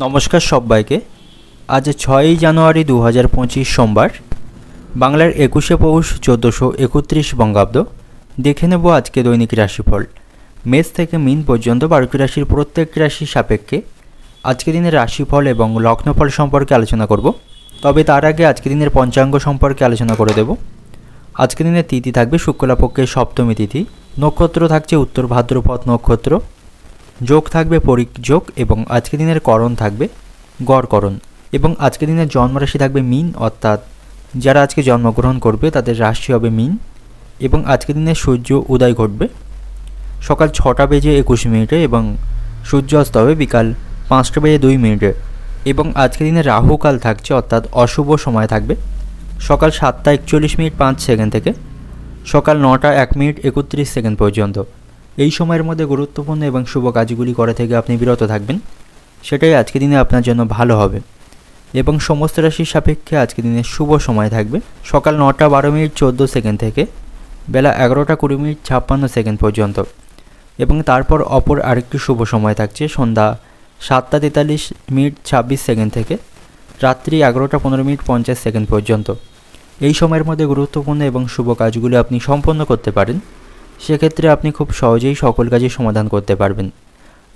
নমস্কার সবাইকে। আজ 6ই জানুয়ারি 2025 সোমবার, বাংলার 21শে পৌষ 1431 বঙ্গাব্দ। দেখে নেব আজকে দৈনিক রাশিফল। মেষ থেকে মিন পর্যন্ত 12টি রাশির প্রত্যেকটি রাশির সাপেক্ষে আজকে দিনের রাশিফল এবং লগ্নফল সম্পর্কে আলোচনা করব। তবে তার আগে আজকে দিনের পঞ্চাঙ্গ সম্পর্কে আলোচনা করে দেব। আজকে দিনের তিথি থাকবে শুক্লপক্ষের সপ্তমী তিথি, নক্ষত্র থাকছে উত্তর ভাদ্রপদ নক্ষত্র, যোগ থাকবে পরিক যোগ এবং আজকে দিনের করণ থাকবে গড়করণ। এবং আজকে দিনের জন্মরাশি থাকবে মিন, অর্থাৎ যারা আজকে জন্মগ্রহণ করবে তাদের রাশি হবে মিন। এবং আজকে দিনের সূর্য উদয় ঘটবে সকাল 6টা বেজে 21 মিনিটে এবং সূর্য অস্ত হবে বিকাল 5টা বেজে 2 মিনিটে। এবং আজকে দিনে রাহুকাল থাকছে, অর্থাৎ অশুভ সময় থাকবে সকাল 7টা 41 মিনিট 5 সেকেন্ড থেকে সকাল 9টা 1 মিনিট 31 সেকেন্ড পর্যন্ত। এই সময়ের মধ্যে গুরুত্বপূর্ণ এবং শুভ কাজগুলি করা থেকে আপনি বিরত থাকবেন, সেটাই আজকে দিনে আপনার জন্য ভালো হবে। এবং সমস্ত রাশির সাপেক্ষে আজকে দিনে শুভ সময় থাকবে সকাল 9টা 12 মিনিট 14 সেকেন্ড থেকে বেলা 11টা 20 মিনিট 56 সেকেন্ড পর্যন্ত। এবং তারপর অপর আরেকটি শুভ সময় থাকছে সন্ধ্যা 7টা 43 মিনিট 26 সেকেন্ড থেকে রাত্রি 11টা 15 মিনিট 50 সেকেন্ড পর্যন্ত। এই সময়ের মধ্যে গুরুত্বপূর্ণ এবং শুভ কাজগুলি আপনি সম্পন্ন করতে পারেন, সেক্ষেত্রে আপনি খুব সহজেই সকল কাজের সমাধান করতে পারবেন।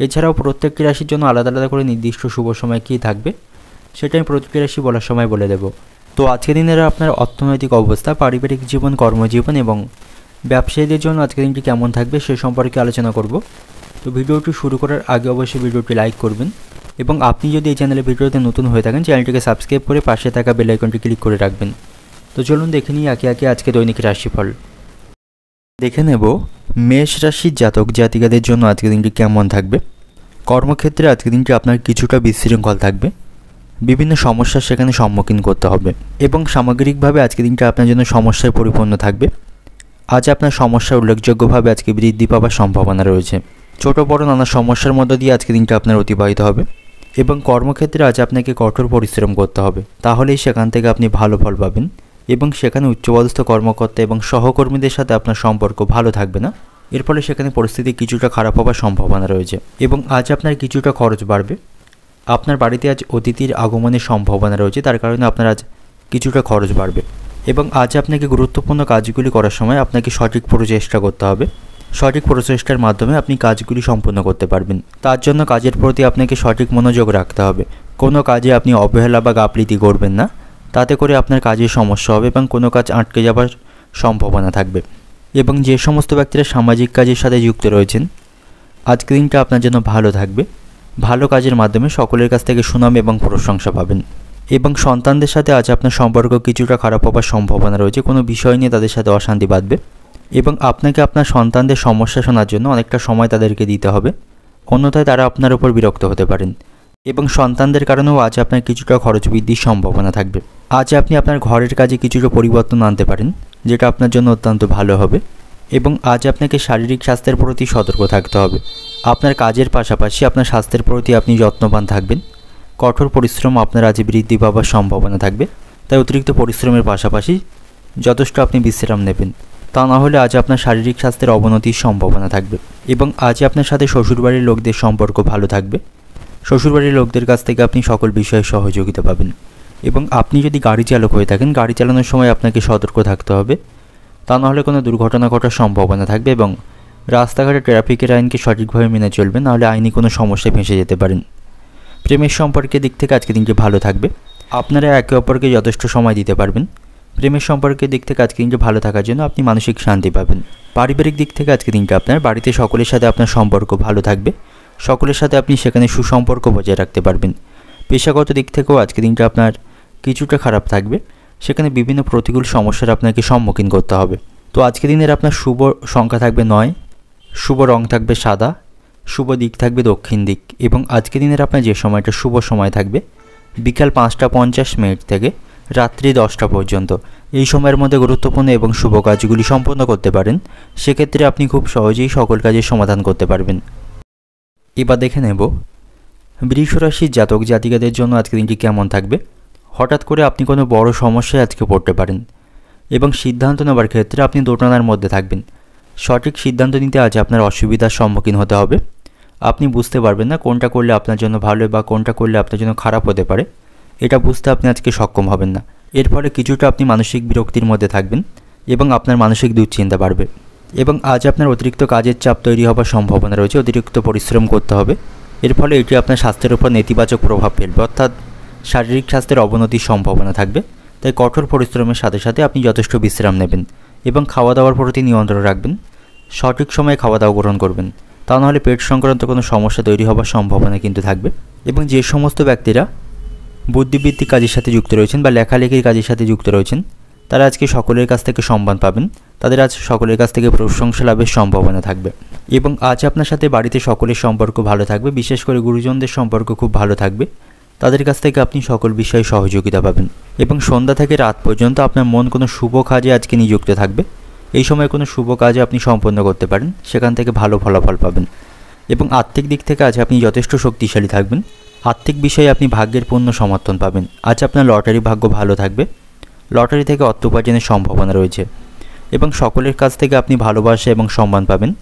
এছাড়াও প্রত্যেকটি রাশির জন্য আলাদা আলাদা করে নির্দিষ্ট শুভ সময় কী থাকবে সেটা আমি প্রত্যেকটি রাশি বলার সময় বলে দেব। তো আজকের দিনের আপনার অর্থনৈতিক অবস্থা, পারিবারিক জীবন, কর্মজীবন এবং ব্যবসায়ীদের জন্য আজকের দিনটি কেমন থাকবে সে সম্পর্কে আলোচনা করব। তো ভিডিওটি শুরু করার আগে অবশ্যই ভিডিওটি লাইক করবেন এবং আপনি যদি এই চ্যানেলে ভিডিওতে নতুন হয়ে থাকেন চ্যানেলটিকে সাবস্ক্রাইব করে পাশে থাকা বেল আইকনটি ক্লিক করে রাখবেন। তো চলুন দেখে নিই একে একে আজকে দৈনিক রাশিফল। দেখে নেব মেষ রাশির জাতক জাতিকাদের জন্য আজকের দিনটি কেমন থাকবে। কর্মক্ষেত্রে আজকের দিনটি আপনার কিছুটা বিশৃঙ্খল থাকবে, বিভিন্ন সমস্যার সেখানে সম্মুখীন করতে হবে এবং সামগ্রিকভাবে আজকের দিনটা আপনার জন্য সমস্যায় পরিপূর্ণ থাকবে। আজ আপনার সমস্যা উল্লেখযোগ্যভাবে আজকে বৃদ্ধি পাওয়ার সম্ভাবনা রয়েছে। ছোট বড় নানা সমস্যার মধ্য দিয়ে আজকের দিনটা আপনার অতিবাহিত হবে এবং কর্মক্ষেত্রে আজ আপনাকে কঠোর পরিশ্রম করতে হবে, তাহলেই সেখান থেকে আপনি ভালো ফল পাবেন এবং সেখানে উচ্চপদস্থ কর্মকর্তা এবং সহকর্মীদের সাথে আপনার সম্পর্ক ভালো থাকবে না, এর ফলে সেখানে পরিস্থিতি কিছুটা খারাপ হওয়ার সম্ভাবনা রয়েছে। এবং আজ আপনার কিছুটা খরচ বাড়বে, আপনার বাড়িতে আজ অতিথির আগমনের সম্ভাবনা রয়েছে, তার কারণে আপনার আজ কিছুটা খরচ বাড়বে। এবং আজ আপনাকে গুরুত্বপূর্ণ কাজগুলি করার সময় আপনাকে সঠিক প্রচেষ্টা করতে হবে, সঠিক প্রচেষ্টার মাধ্যমে আপনি কাজগুলি সম্পূর্ণ করতে পারবেন। তার জন্য কাজের প্রতি আপনাকে সঠিক মনোযোগ রাখতে হবে। কোনো কাজে আপনি অবহেলা বা গাফিলতি করবেন না, তাতে করে আপনার কাজের সমস্যা হবে এবং কোনো কাজ আটকে যাওয়ার সম্ভাবনা থাকবে। এবং যে সমস্ত ব্যক্তিরা সামাজিক কাজের সাথে যুক্ত রয়েছেন আজকের দিনটা আপনার জন্য ভালো থাকবে, ভালো কাজের মাধ্যমে সকলের কাছ থেকে সুনাম এবং প্রশংসা পাবেন। এবং সন্তানদের সাথে আজ আপনার সম্পর্ক কিছুটা খারাপ হওয়ার সম্ভাবনা রয়েছে, কোনো বিষয় নিয়ে তাদের সাথে অশান্তি বাঁধবে এবং আপনাকে আপনার সন্তানদের সমস্যা শোনার জন্য অনেকটা সময় তাদেরকে দিতে হবে, অন্যথায় তারা আপনার উপর বিরক্ত হতে পারেন। এবং সন্তানদের কারণেও আজ আপনার কিছুটা খরচ বৃদ্ধির সম্ভাবনা থাকবে। আজ আপনি আপনার ঘরের কাজে কিছুটা পরিবর্তন আনতে পারেন, যেটা আপনার জন্য অত্যন্ত ভালো হবে। এবং আজ আপনাকে শারীরিক স্বাস্থ্যের প্রতি সতর্ক থাকতে হবে। আপনার কাজের পাশাপাশি আপনার স্বাস্থ্যের প্রতি আপনি যত্নবান থাকবেন। কঠোর পরিশ্রম আপনার আজ বৃদ্ধি পাওয়ার সম্ভাবনা থাকবে, তাই অতিরিক্ত পরিশ্রমের পাশাপাশি যথেষ্ট আপনি বিশ্রাম নেবেন, তা না হলে আজ আপনার শারীরিক স্বাস্থ্যের অবনতির সম্ভাবনা থাকবে। এবং আজ আপনার সাথে শ্বশুরবাড়ির লোকদের সম্পর্ক ভালো থাকবে, শ্বশুরবাড়ির লোকদের কাছ থেকে আপনি সকল বিষয়ে সহযোগিতা পাবেন। এবং আপনি যদি গাড়ি চালক হয়ে থাকেন গাড়ি চালানোর সময় আপনাকে সতর্ক থাকতে হবে, তা নাহলে কোনো দুর্ঘটনা ঘটার সম্ভাবনা থাকবে। এবং রাস্তাঘাটে ট্রাফিকের আইনকে সঠিকভাবে মেনে চলবেন, নাহলে আইনি কোনো সমস্যায় ফেঁসে যেতে পারেন। প্রেমের সম্পর্কের দিক থেকে আজকে দিনটি ভালো থাকবে, আপনারা একে অপরকে যথেষ্ট সময় দিতে পারবেন। প্রেমের সম্পর্কের দিক থেকে আজকে দিনটি ভালো থাকার জন্য আপনি মানসিক শান্তি পাবেন। পারিবারিক দিক থেকে আজকে দিনটা আপনার বাড়িতে সকলের সাথে আপনার সম্পর্ক ভালো থাকবে, সকলের সাথে আপনি সেখানে সুসম্পর্ক বজায় রাখতে পারবেন। পেশাগত দিক থেকেও আজকে দিনটা আপনার কিছুটা খারাপ থাকবে, সেখানে বিভিন্ন প্রতিকূল সমস্যার আপনাকে সম্মুখীন করতে হবে। তো আজকে দিনের আপনার শুভ সংখ্যা থাকবে 9, শুভ রং থাকবে সাদা, শুভ দিক থাকবে দক্ষিণ দিক। এবং আজকে দিনের আপনার যে সময়টা শুভ সময় থাকবে বিকাল 5টা 50 মিনিট থেকে রাত্রি 10টা পর্যন্ত। এই সময়ের মধ্যে গুরুত্বপূর্ণ এবং শুভ কাজগুলি সম্পন্ন করতে পারেন, সেক্ষেত্রে আপনি খুব সহজেই সকল কাজের সমাধান করতে পারবেন। এবার দেখে নেব বৃষ রাশির জাতক জাতিকাদের জন্য আজকে দিনটি কেমন থাকবে। হঠাৎ করে আপনি কোনো বড় সমস্যায় আজকে পড়তে পারেন এবং সিদ্ধান্ত নেওয়ার ক্ষেত্রে আপনি দোটানার মধ্যে থাকবেন। সঠিক সিদ্ধান্ত নিতে আজ আপনার অসুবিধার সম্মুখীন হতে হবে। আপনি বুঝতে পারবেন না কোনটা করলে আপনার জন্য ভালো বা কোনটা করলে আপনার জন্য খারাপ হতে পারে। এটা বুঝতে আপনি আজকে সক্ষম হবেন না। এর ফলে কিছুটা আপনি মানসিক বিরক্তির মধ্যে থাকবেন এবং আপনার মানসিক দুশ্চিন্তা বাড়বে। এবং আজ আপনার অতিরিক্ত কাজের চাপ তৈরি হওয়ার সম্ভাবনা রয়েছে, অতিরিক্ত পরিশ্রম করতে হবে। এর ফলে এটি আপনার স্বাস্থ্যের উপর নেতিবাচক প্রভাব ফেলবে, অর্থাৎ শারীরিক স্বাস্থ্যের অবনতির সম্ভাবনা থাকবে। তাই কঠোর পরিশ্রমের সাথে সাথে আপনি যথেষ্ট বিশ্রাম নেবেন এবং খাওয়া দাওয়ার প্রতি নিয়ন্ত্রণ রাখবেন। সঠিক সময়ে খাওয়া দাওয়া গ্রহণ করবেন, তা নাহলে পেট সংক্রান্ত কোনো সমস্যা তৈরি হওয়ার সম্ভাবনা কিন্তু থাকবে। এবং যে সমস্ত ব্যক্তিরা বুদ্ধিবৃত্তিক কাজের সাথে যুক্ত রয়েছেন বা লেখালেখির কাজের সাথে যুক্ত রয়েছেন, তারা আজকে সকলের কাছ থেকে সম্মান পাবেন। তাদের আজ সকলের কাছ থেকে প্রশংসা লাভের সম্ভাবনা থাকবে। এবং আজ আপনার সাথে বাড়িতে সকলের সম্পর্ক ভালো থাকবে, বিশেষ করে গুরুজনদের সম্পর্ক খুব ভালো থাকবে। তাদের কাছ থেকে আপনি সকল বিষয়ে সহযোগিতা পাবেন। এবং সন্ধ্যা থেকে রাত পর্যন্ত আপনার মন কোনো শুভ কাজে আজকে নিযুক্ত থাকবে। এই সময় কোনো শুভ কাজে আপনি সম্পন্ন করতে পারেন, সেখান থেকে ভালো ফলাফল পাবেন। এবং আর্থিক দিক থেকে আজ আপনি যথেষ্ট শক্তিশালী থাকবেন। আর্থিক বিষয়ে আপনি ভাগ্যের পূর্ণ সমর্থন পাবেন। আজ আপনার লটারি ভাগ্য ভালো থাকবে, লটারি থেকে অর্থ উপার্জনের সম্ভাবনা রয়েছে। এবং সকলের কাছ থেকে আপনি ভালোবাসা এবং সম্মান পাবেন,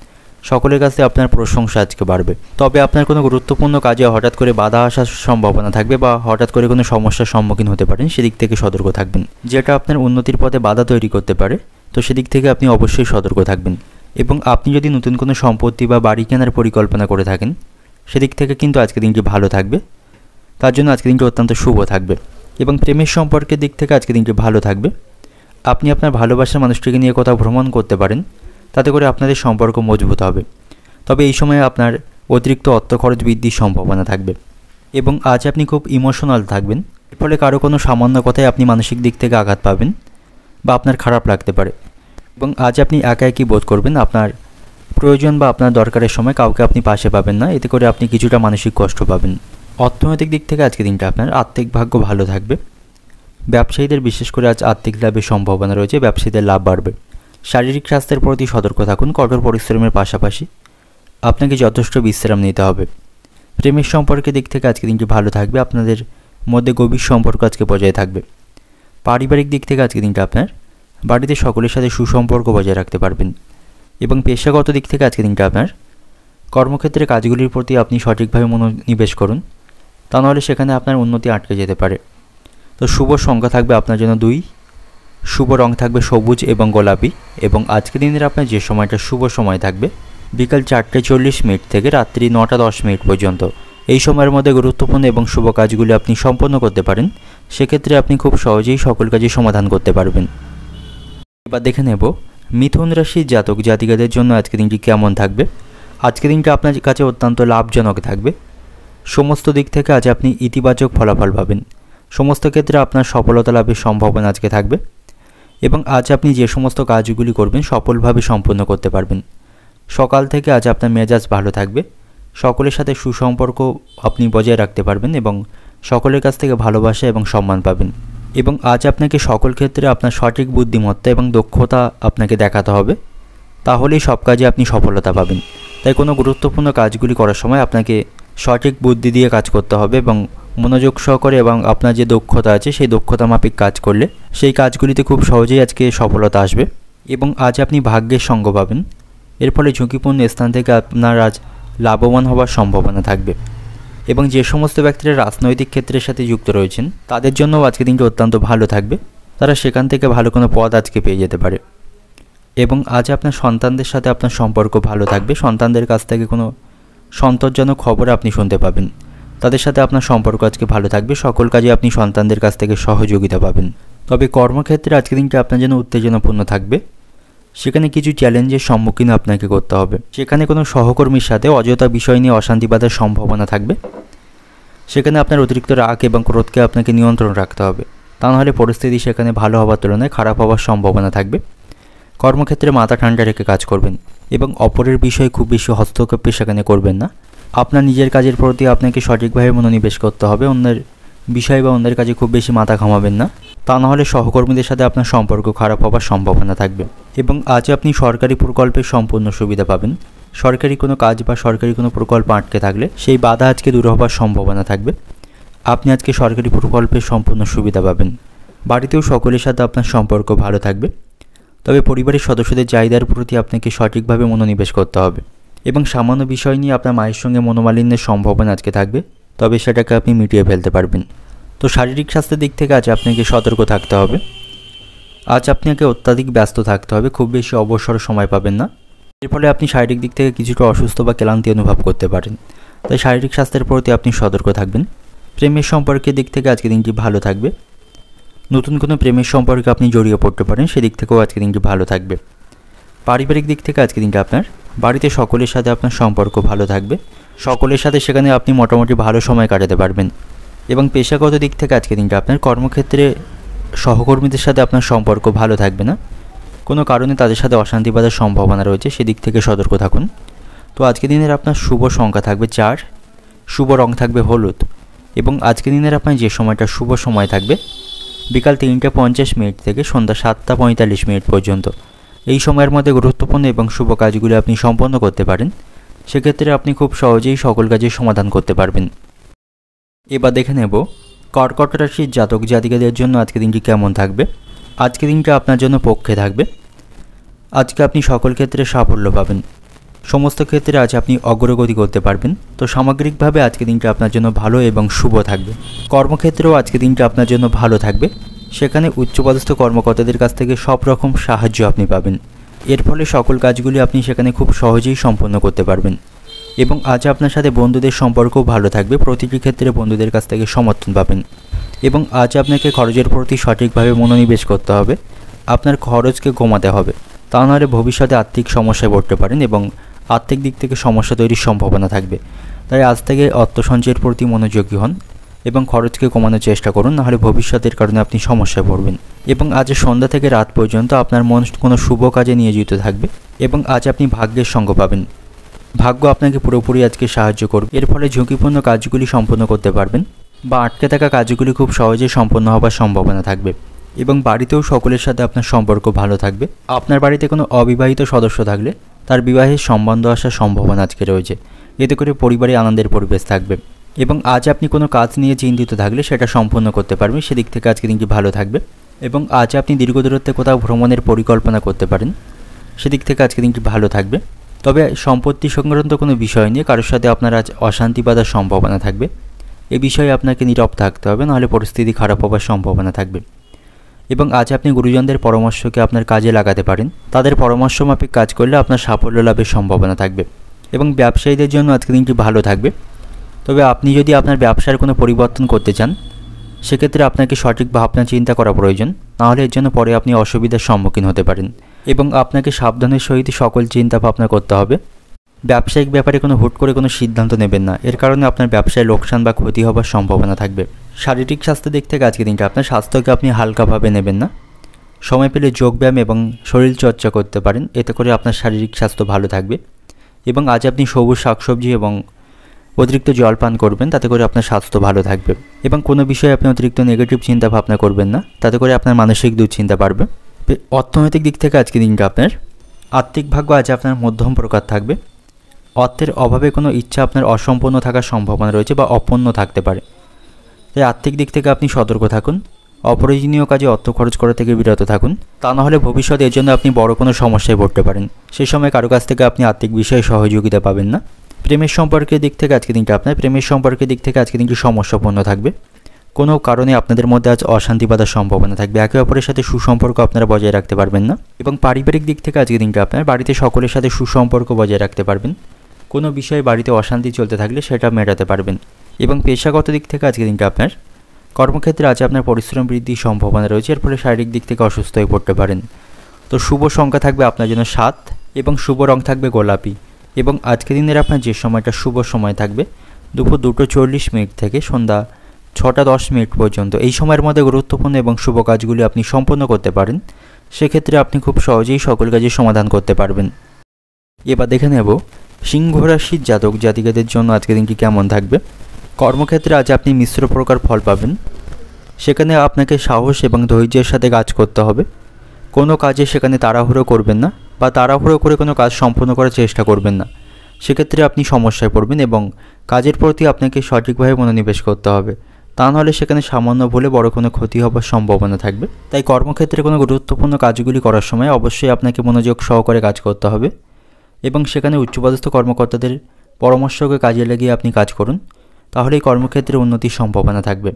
সকলের কাছে আপনার প্রশংসা আজকে বাড়বে। তবে আপনার কোনো গুরুত্বপূর্ণ কাজে হঠাৎ করে বাধা আসার সম্ভাবনা থাকবে বা হঠাৎ করে কোনো সমস্যার সম্মুখীন হতে পারেন, সেদিক থেকে সতর্ক থাকবেন, যেটা আপনার উন্নতির পথে বাধা তৈরি করতে পারে। তো সেদিক থেকে আপনি অবশ্যই সতর্ক থাকবেন। এবং আপনি যদি নতুন কোনো সম্পত্তি বা বাড়ি কেনার পরিকল্পনা করে থাকেন, সেদিক থেকে কিন্তু আজকের দিনটি ভালো থাকবে, তার জন্য আজকের দিনটি অত্যন্ত শুভ থাকবে। এবং প্রেমের সম্পর্কের দিক থেকে আজকের দিনটি ভালো থাকবে। আপনি আপনার ভালোবাসার মানুষটিকে নিয়ে কোথাও ভ্রমণ করতে পারেন, তাতে করে আপনাদের সম্পর্ক মজবুত হবে। তবে এই সময়ে আপনার অতিরিক্ত অর্থ খরচ বৃদ্ধির সম্ভাবনা থাকবে। এবং আজ আপনি খুব ইমোশনাল থাকবেন, এর ফলে কারো কোনো সামান্য কথায় আপনি মানসিক দিক থেকে আঘাত পাবেন বা আপনার খারাপ লাগতে পারে। এবং আজ আপনি একা একই বোধ করবেন, আপনার প্রয়োজন বা আপনার দরকারের সময় কাউকে আপনি পাশে পাবেন না, এতে করে আপনি কিছুটা মানসিক কষ্ট পাবেন। অর্থনৈতিক দিক থেকে আজকের দিনটা আপনার আর্থিক ভাগ্য ভালো থাকবে। ব্যবসায়ীদের বিশেষ করে আজ আর্থিক লাভের সম্ভাবনা রয়েছে, ব্যবসায়ীদের লাভ বাড়বে। শারীরিক স্বাস্থ্যের প্রতি সতর্ক থাকুন, কঠোর পরিশ্রমের পাশাপাশি আপনাকে যথেষ্ট বিশ্রাম নিতে হবে। প্রেমের সম্পর্কের দিক থেকে আজকের দিনটি ভালো থাকবে, আপনাদের মধ্যে গভীর সম্পর্ক আজকে বজায় থাকবে। পারিবারিক দিক থেকে আজকের দিনটা আপনার বাড়িতে সকলের সাথে সুসম্পর্ক বজায় রাখতে পারবেন। এবং পেশাগত দিক থেকে আজকের দিনটা আপনার কর্মক্ষেত্রে কাজগুলির প্রতি আপনি সঠিকভাবে মনোনিবেশ করুন, তা নাহলে সেখানে আপনার উন্নতি আটকে যেতে পারে। তো শুভ সংখ্যা থাকবে আপনার জন্য 2, শুভ রং থাকবে সবুজ এবং গোলাপি। এবং আজকের দিনের আপনার যে সময়টা শুভ সময় থাকবে বিকাল 4:40 থেকে রাত্রি 9:10 পর্যন্ত। এই সময়ের মধ্যে গুরুত্বপূর্ণ এবং শুভ কাজগুলি আপনি সম্পন্ন করতে পারেন, সেক্ষেত্রে আপনি খুব সহজেই সকল কাজই সমাধান করতে পারবেন। এবার দেখে নেব মিথুন রাশির জাতক জাতিকাদের জন্য আজকের দিনটি কেমন থাকবে। আজকের দিনটা আপনার কাছে অত্যন্ত লাভজনক থাকবে। সমস্ত দিক থেকে আজ আপনি ইতিবাচক ফলাফল পাবেন, সমস্ত ক্ষেত্রে আপনার সফলতা লাভের সম্ভাবনা আজকে থাকবে। এবং আজ আপনি যে সমস্ত কাজগুলি করবেন সফলভাবে সম্পন্ন করতে পারবেন। সকাল থেকে আজ আপনার মেজাজ ভালো থাকবে, সকলের সাথে সুসম্পর্ক আপনি বজায় রাখতে পারবেন এবং সকলের কাছ থেকে ভালোবাসা এবং সম্মান পাবেন। এবং আজ আপনাকে সকল ক্ষেত্রে আপনার সঠিক বুদ্ধিমত্তা এবং দক্ষতা আপনাকে দেখাতে হবে, তাহলেই সব কাজে আপনি সফলতা পাবেন। তাই কোনো গুরুত্বপূর্ণ কাজগুলি করার সময় আপনাকে সঠিক বুদ্ধি দিয়ে কাজ করতে হবে এবং মনোযোগ সহকারে, এবং আপনার যে দক্ষতা আছে সেই দক্ষতা মাফিক কাজ করলে সেই কাজগুলিতে খুব সহজেই আজকে সফলতা আসবে। এবং আজ আপনি ভাগ্যের সঙ্গ পাবেন, এর ফলে ঝুঁকিপূর্ণ স্থান থেকে আপনার আজ লাভবান হওয়ার সম্ভাবনা থাকবে। এবং যে সমস্ত ব্যক্তিরা রাজনৈতিক ক্ষেত্রের সাথে যুক্ত রয়েছেন তাদের জন্য আজকে দিনটি অত্যন্ত ভালো থাকবে, তারা সেখান থেকে ভালো কোনো পদ আজকে পেয়ে যেতে পারে। এবং আজ আপনার সন্তানদের সাথে আপনার সম্পর্ক ভালো থাকবে, সন্তানদের কাছ থেকে কোনো সন্তোষজনক খবর আপনি শুনতে পাবেন, তাদের সাথে আপনার সম্পর্ক আজকে ভালো থাকবে, সকল কাজে আপনি সন্তানদের কাছ থেকে সহযোগিতা পাবেন। তবে কর্মক্ষেত্রে আজকের দিনটি আপনার জন্য উত্তেজনাপূর্ণ থাকবে, সেখানে কিছু চ্যালেঞ্জের সম্মুখীন আপনাকে করতে হবে। সেখানে কোনো সহকর্মীর সাথে অযথা বিষয় নিয়ে অশান্তি বাঁধার সম্ভাবনা থাকবে, সেখানে আপনার অতিরিক্ত রাগ এবং ক্রোধকে আপনাকে নিয়ন্ত্রণ রাখতে হবে, তা নাহলে পরিস্থিতি সেখানে ভালো হওয়ার তুলনায় খারাপ হওয়ার সম্ভাবনা থাকবে। কর্মক্ষেত্রে মাথা ঠান্ডা রেখে কাজ করবেন এবং অপরের বিষয়ে খুব বেশি হস্তক্ষেপ সেখানে করবেন না। আপনার নিজের কাজের প্রতি আপনাকে সঠিকভাবে মনোনিবেশ করতে হবে, অন্যের বিষয় বা অন্যের কাজে খুব বেশি মাথা ঘামাবেন না, তা নাহলে সহকর্মীদের সাথে আপনার সম্পর্ক খারাপ হওয়ার সম্ভাবনা থাকবে। এবং আজ আপনি সরকারি প্রকল্পের সম্পূর্ণ সুবিধা পাবেন, সরকারি কোনো কাজ বা সরকারি কোনো প্রকল্প আটকে থাকলে সেই বাধা আজকে দূর হওয়ার সম্ভাবনা থাকবে। আপনি আজকে সরকারি প্রকল্পের সম্পূর্ণ সুবিধা পাবেন। বাড়িতেও সকলের সাথে আপনার সম্পর্ক ভালো থাকবে, তবে পরিবারের সদস্যদের চাহিদার প্রতি আপনাকে সঠিকভাবে মনোনিবেশ করতে হবে। এবং সামান্য বিষয় নিয়ে আপনার মায়ের সঙ্গে মনোমালিন্যের সম্ভাবনা আজকে থাকবে, তবে সেটাকে আপনি মিটিয়ে ফেলতে পারবেন। তো শারীরিক স্বাস্থ্যের দিক থেকে আজ আপনাকে সতর্ক থাকতে হবে। আজ আপনাকে অত্যাধিক ব্যস্ত থাকতে হবে, খুব বেশি অবসর সময় পাবেন না। এর ফলে আপনি শারীরিক দিক থেকে কিছুটা অসুস্থ বা ক্লান্তি অনুভব করতে পারেন, তাই শারীরিক স্বাস্থ্যের প্রতি আপনি সতর্ক থাকবেন। প্রেমের সম্পর্কের দিক থেকে আজকে দিনটি ভালো থাকবে। নতুন কোনো প্রেমের সম্পর্কে আপনি জড়িয়ে পড়তে পারেন, সেদিক থেকেও আজকে দিনটি ভালো থাকবে। পারিবারিক দিক থেকে আজকে দিনটা আপনার বাড়িতে সকলের সাথে আপনার সম্পর্ক ভালো থাকবে, সকলের সাথে সেখানে আপনি মোটামুটি ভালো সময় কাটাতে পারবেন। এবং পেশাগত দিক থেকে আজকে দিনটা আপনার কর্মক্ষেত্রে সহকর্মীদের সাথে আপনার সম্পর্ক ভালো থাকবে না, কোনো কারণে তাদের সাথে অশান্তি বাঁধার সম্ভাবনা রয়েছে, সেদিক থেকে সতর্ক থাকুন। তো আজকে দিনের আপনার শুভ সংখ্যা থাকবে 4, শুভ রং থাকবে হলুদ। এবং আজকে দিনের আপনার যে সময়টা শুভ সময় থাকবে বিকাল 3:50 থেকে সন্ধ্যা 7:45 পর্যন্ত। এই সময়ের মধ্যে গুরুত্বপূর্ণ এবং শুভ কাজগুলি আপনি সম্পন্ন করতে পারেন, সেক্ষেত্রে আপনি খুব সহজেই সকল কাজের সমাধান করতে পারবেন। এবার দেখে নেব কর্কট রাশির জাতক জাতিকাদের জন্য আজকে দিনটি কেমন থাকবে। আজকে দিনটা আপনার জন্য পক্ষে থাকবে। আজকে আপনি সকল ক্ষেত্রে সাফল্য পাবেন, সমস্ত ক্ষেত্রে আজ আপনি অগ্রগতি করতে পারবেন। তো সামগ্রিকভাবে আজকে দিনটা আপনার জন্য ভালো এবং শুভ থাকবে। কর্মক্ষেত্রেও আজকে দিনটা আপনার জন্য ভালো থাকবে, সেখানে উচ্চপদস্থ কর্মকর্তাদের কাছ থেকে সব রকম সাহায্য আপনি পাবেন। এর ফলে সকল কাজগুলি আপনি সেখানে খুব সহজেই সম্পন্ন করতে পারবেন। এবং আজ আপনার সাথে বন্ধুদের সম্পর্কও ভালো থাকবে, প্রতিটি ক্ষেত্রে বন্ধুদের কাছ থেকে সমর্থন পাবেন। এবং আজ আপনাকে খরচের প্রতি সঠিকভাবে মনোনিবেশ করতে হবে, আপনার খরচকে কমাতে হবে, তা নাহলে ভবিষ্যতে আর্থিক সমস্যায় পড়তে পারেন এবং আর্থিক দিক থেকে সমস্যা তৈরির সম্ভাবনা থাকবে। তাই আজ থেকে অর্থ সঞ্চয়ের প্রতি মনোযোগী হন এবং খরচকে কমানোর চেষ্টা করুন, নাহলে ভবিষ্যতের কারণে আপনি সমস্যায় পড়বেন। এবং আজ সন্ধ্যা থেকে রাত পর্যন্ত আপনার মন কোনো শুভ কাজে নিয়োজিত থাকবে এবং আজ আপনি ভাগ্যের সঙ্গ পাবেন। ভাগ্য আপনাকে পুরোপুরি আজকে সাহায্য করবে, এর ফলে ঝুঁকিপূর্ণ কাজগুলি সম্পন্ন করতে পারবেন বা আটকে থাকা কাজগুলি খুব সহজে সম্পন্ন হওয়ার সম্ভাবনা থাকবে। এবং বাড়িতেও সকলের সাথে আপনার সম্পর্ক ভালো থাকবে। আপনার বাড়িতে কোনো অবিবাহিত সদস্য থাকলে তার বিবাহের সম্বন্ধ আসার সম্ভাবনা আজকে রয়েছে, এতে করে পরিবারে আনন্দের পরিবেশ থাকবে। এবং আজ আপনি কোনো কাজ নিয়ে চিন্তিত থাকলে সেটা সম্পূর্ণ করতে পারবেন, সেদিক থেকে আজকে দিনটি ভালো থাকবে। এবং আজ আপনি দীর্ঘ দূরত্বে কোথাও ভ্রমণের পরিকল্পনা করতে পারেন, সেদিক থেকে আজকে দিনটি ভালো থাকবে। তবে সম্পত্তি সংক্রান্ত কোনো বিষয় নিয়ে কারোর সাথে আপনার আজ অশান্তি বাঁধার সম্ভাবনা থাকবে, এ বিষয়ে আপনাকে নীরব থাকতে হবে, নাহলে পরিস্থিতি খারাপ হওয়ার সম্ভাবনা থাকবে। এবং আজ আপনি গুরুজনদের পরামর্শকে আপনার কাজে লাগাতে পারেন, তাদের পরামর্শ মাফিক কাজ করলে আপনার সাফল্য লাভের সম্ভাবনা থাকবে। এবং ব্যবসায়ীদের জন্য আজকে দিনটি ভালো থাকবে। তবে আপনি যদি আপনার ব্যবসার কোনো পরিবর্তন করতে চান, সেক্ষেত্রে আপনাকে সঠিক ভাবনা চিন্তা করা প্রয়োজন, নাহলে এর জন্য পরে আপনি অসুবিধার সম্মুখীন হতে পারেন। এবং আপনাকে সাবধানের সহিত সকল চিন্তা ভাবনা করতে হবে। ব্যবসায়িক ব্যাপারে কোনো হুট করে কোনো সিদ্ধান্ত নেবেন না, এর কারণে আপনার ব্যবসায় লোকসান বা ক্ষতি হওয়ার সম্ভাবনা থাকবে। শারীরিক স্বাস্থ্যের দিক থেকে আজকে দিনটা আপনার স্বাস্থ্যকে আপনি হালকাভাবে নেবেন না, সময় পেলে যোগব্যায়াম এবং শরীরচর্চা করতে পারেন, এতে করে আপনার শারীরিক স্বাস্থ্য ভালো থাকবে। এবং আজ আপনি সবুজ শাকসবজি এবং অতিরিক্ত জল পান করবেন, তাতে করে আপনার স্বাস্থ্য ভালো থাকবে। এবং কোনো বিষয়ে আপনি অতিরিক্ত নেগেটিভ চিন্তা ভাবনা করবেন না, তাতে করে আপনার মানসিক দুশ্চিন্তা বাড়বে। অর্থনৈতিক দিক থেকে আজকে দিনটা আপনার আর্থিক ভাগ্য আজ আপনার মধ্যম প্রকার থাকবে। অর্থের অভাবে কোনো ইচ্ছা আপনার অসম্পূর্ণ থাকার সম্ভাবনা রয়েছে বা অপূর্ণ থাকতে পারে, তাই আর্থিক দিক থেকে আপনি সতর্ক থাকুন। অপ্রয়োজনীয় কাজে অর্থ খরচ করা থেকে বিরত থাকুন, তা নাহলে ভবিষ্যতে এর জন্য আপনি বড় কোনো সমস্যায় পড়তে পারেন। সেই সময় কারো কাছ থেকে আপনি আর্থিক বিষয়ে সহযোগিতা পাবেন না। প্রেমের সম্পর্কের দিক থেকে আজকে দিনটা আপনার আজকে দিনটি সমস্যাপূর্ণ থাকবে। কোনো কারণে আপনাদের মধ্যে আজ অশান্তি বাঁধার সম্ভাবনা থাকবে, একে অপরের সাথে সুসম্পর্ক আপনারা বজায় রাখতে পারবেন না। এবং পারিবারিক দিক থেকে আজকে দিনটা আপনার বাড়িতে সকলের সাথে সুসম্পর্ক বজায় রাখতে পারবেন। কোনো বিষয়ে বাড়িতে অশান্তি চলতে থাকলে সেটা মেটাতে পারবেন। এবং পেশাগত দিক থেকে আজকে দিনটা আপনার কর্মক্ষেত্রে আজ আপনার পরিশ্রম বৃদ্ধির সম্ভাবনা রয়েছে, এর ফলে শারীরিক দিক থেকে অসুস্থ হয়ে পড়তে পারেন। তো শুভ সংখ্যা থাকবে আপনার জন্য 7 এবং শুভ রং থাকবে গোলাপি। এবং আজকে দিনের আপনার যে সময়টা শুভ সময় থাকবে দুপুর 2:40 থেকে সন্ধ্যা 6:10 পর্যন্ত। এই সময়ের মধ্যে গুরুত্বপূর্ণ এবং শুভ কাজগুলি আপনি সম্পন্ন করতে পারেন, সেক্ষেত্রে আপনি খুব সহজেই সকল কাজের সমাধান করতে পারবেন। এবার দেখে নেব সিংহ রাশির জাতক জাতিকাদের জন্য আজকে দিনটি কেমন থাকবে। কর্মক্ষেত্রে আজ আপনি মিশ্র প্রকার ফল পাবেন, সেখানে আপনাকে সাহস এবং ধৈর্যের সাথে কাজ করতে হবে। কোনো কাজে সেখানে তাড়াহুড়ো করবেন না বা তাড়াহুড়ো করে কোনো কাজ সম্পন্ন করার চেষ্টা করবেন না, সেক্ষেত্রে আপনি সমস্যায় পড়বেন। এবং কাজের প্রতি আপনাকে সঠিকভাবে মনোনিবেশ করতে হবে, তা নাহলে সেখানে সামান্য ভুলে বড় কোনো ক্ষতি হওয়ার সম্ভাবনা থাকবে। তাই কর্মক্ষেত্রে কোনো গুরুত্বপূর্ণ কাজগুলি করার সময় অবশ্যই আপনাকে মনোযোগ সহকারে কাজ করতে হবে এবং সেখানে উচ্চপদস্থ কর্মকর্তাদের পরামর্শকে কাজে লাগিয়ে আপনি কাজ করুন, তাহলে এই কর্মক্ষেত্রে উন্নতির সম্ভাবনা থাকবে।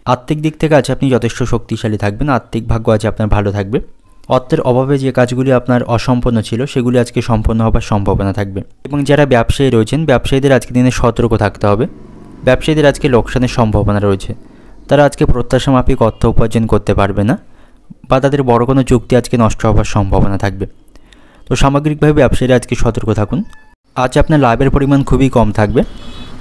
আর্থিক দিক থেকে আজ আপনি যথেষ্ট শক্তিশালী থাকবেন, আর্থিক ভাগ্য আজ আপনার ভালো থাকবে। অর্থের অভাবে যে কাজগুলি আপনার অসম্পন্ন ছিল সেগুলি আজকে সম্পন্ন হবার সম্ভাবনা থাকবে। এবং যারা ব্যবসায়ী রয়েছেন, ব্যবসায়ীদের আজকে দিনে সতর্ক থাকতে হবে। ব্যবসায়ীদের আজকে লোকসানের সম্ভাবনা রয়েছে, তারা আজকে প্রত্যাশা মাফিক অর্থ উপার্জন করতে পারবে না, বা তাদের বড় কোনো চুক্তি আজকে নষ্ট হওয়ার সম্ভাবনা থাকবে। তো সামগ্রিকভাবে ব্যবসায়ীরা আজকে সতর্ক থাকুন। আজ আপনার লাভের পরিমাণ খুবই কম থাকবে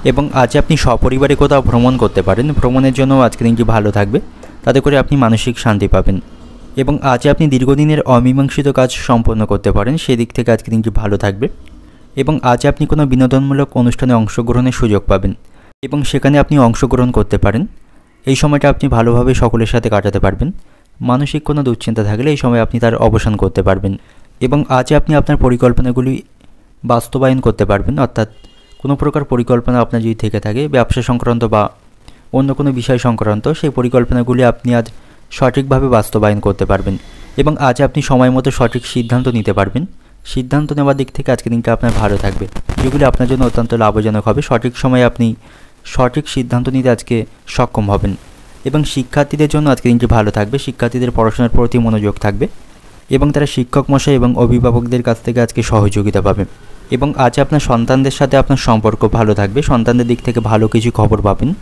এবং আজ আপনি সপরিবারে কোথাও ভ্রমণ করতে পারেন, ভ্রমণের জন্য আজকে দিনটি ভালো থাকবে, তাতে করে আপনি মানসিক শান্তি পাবেন। এবং আজ আপনি দীর্ঘদিনের অমীমাংসিত কাজ সম্পন্ন করতে পারেন, সেদিক থেকে আজকে দিনটি ভালো থাকবে। এবং আজ আপনি কোনো বিনোদনমূলক অনুষ্ঠানে অংশগ্রহণের সুযোগ পাবেন এবং সেখানে আপনি অংশগ্রহণ করতে পারেন। এই সময়টা আপনি ভালোভাবে সকলের সাথে কাটাতে পারবেন। মানসিক কোনো দুশ্চিন্তা থাকলে এই সময় আপনি তার অবসান করতে পারবেন। এবং আজ আপনি আপনার পরিকল্পনাগুলি বাস্তবায়ন করতে পারবেন, অর্থাৎ কোনো প্রকার পরিকল্পনা আপনার যদি থেকে থাকে ব্যবসা সংক্রান্ত বা অন্য কোনো বিষয় সংক্রান্ত, সেই পরিকল্পনাগুলি আপনি আজ সঠিকভাবে বাস্তবায়ন করতে পারবেন। এবং আজ আপনি সময় মতো সঠিক সিদ্ধান্ত নিতে পারবেন। সিদ্ধান্ত নেওয়ার দিক থেকে আজকে দিনটা আপনার ভালো থাকবে, যেগুলি আপনার জন্য অত্যন্ত লাভজনক হবে। সঠিক সময়ে আপনি সঠিক সিদ্ধান্ত নিতে আজকে সক্ষম হবেন। এবং শিক্ষার্থীদের জন্য আজকে দিনটি ভালো থাকবে, শিক্ষার্থীদের পড়াশোনার প্রতি মনোযোগ থাকবে এবং তারা শিক্ষক মশাই এবং অভিভাবকদের কাছ থেকে আজকে সহযোগিতা পাবে। এবং আজ আপনার সন্তানদের সাথে আপনার সম্পর্ক ভালো থাকবে, সন্তানদের দিক থেকে ভালো কিছু খবর পাবেন।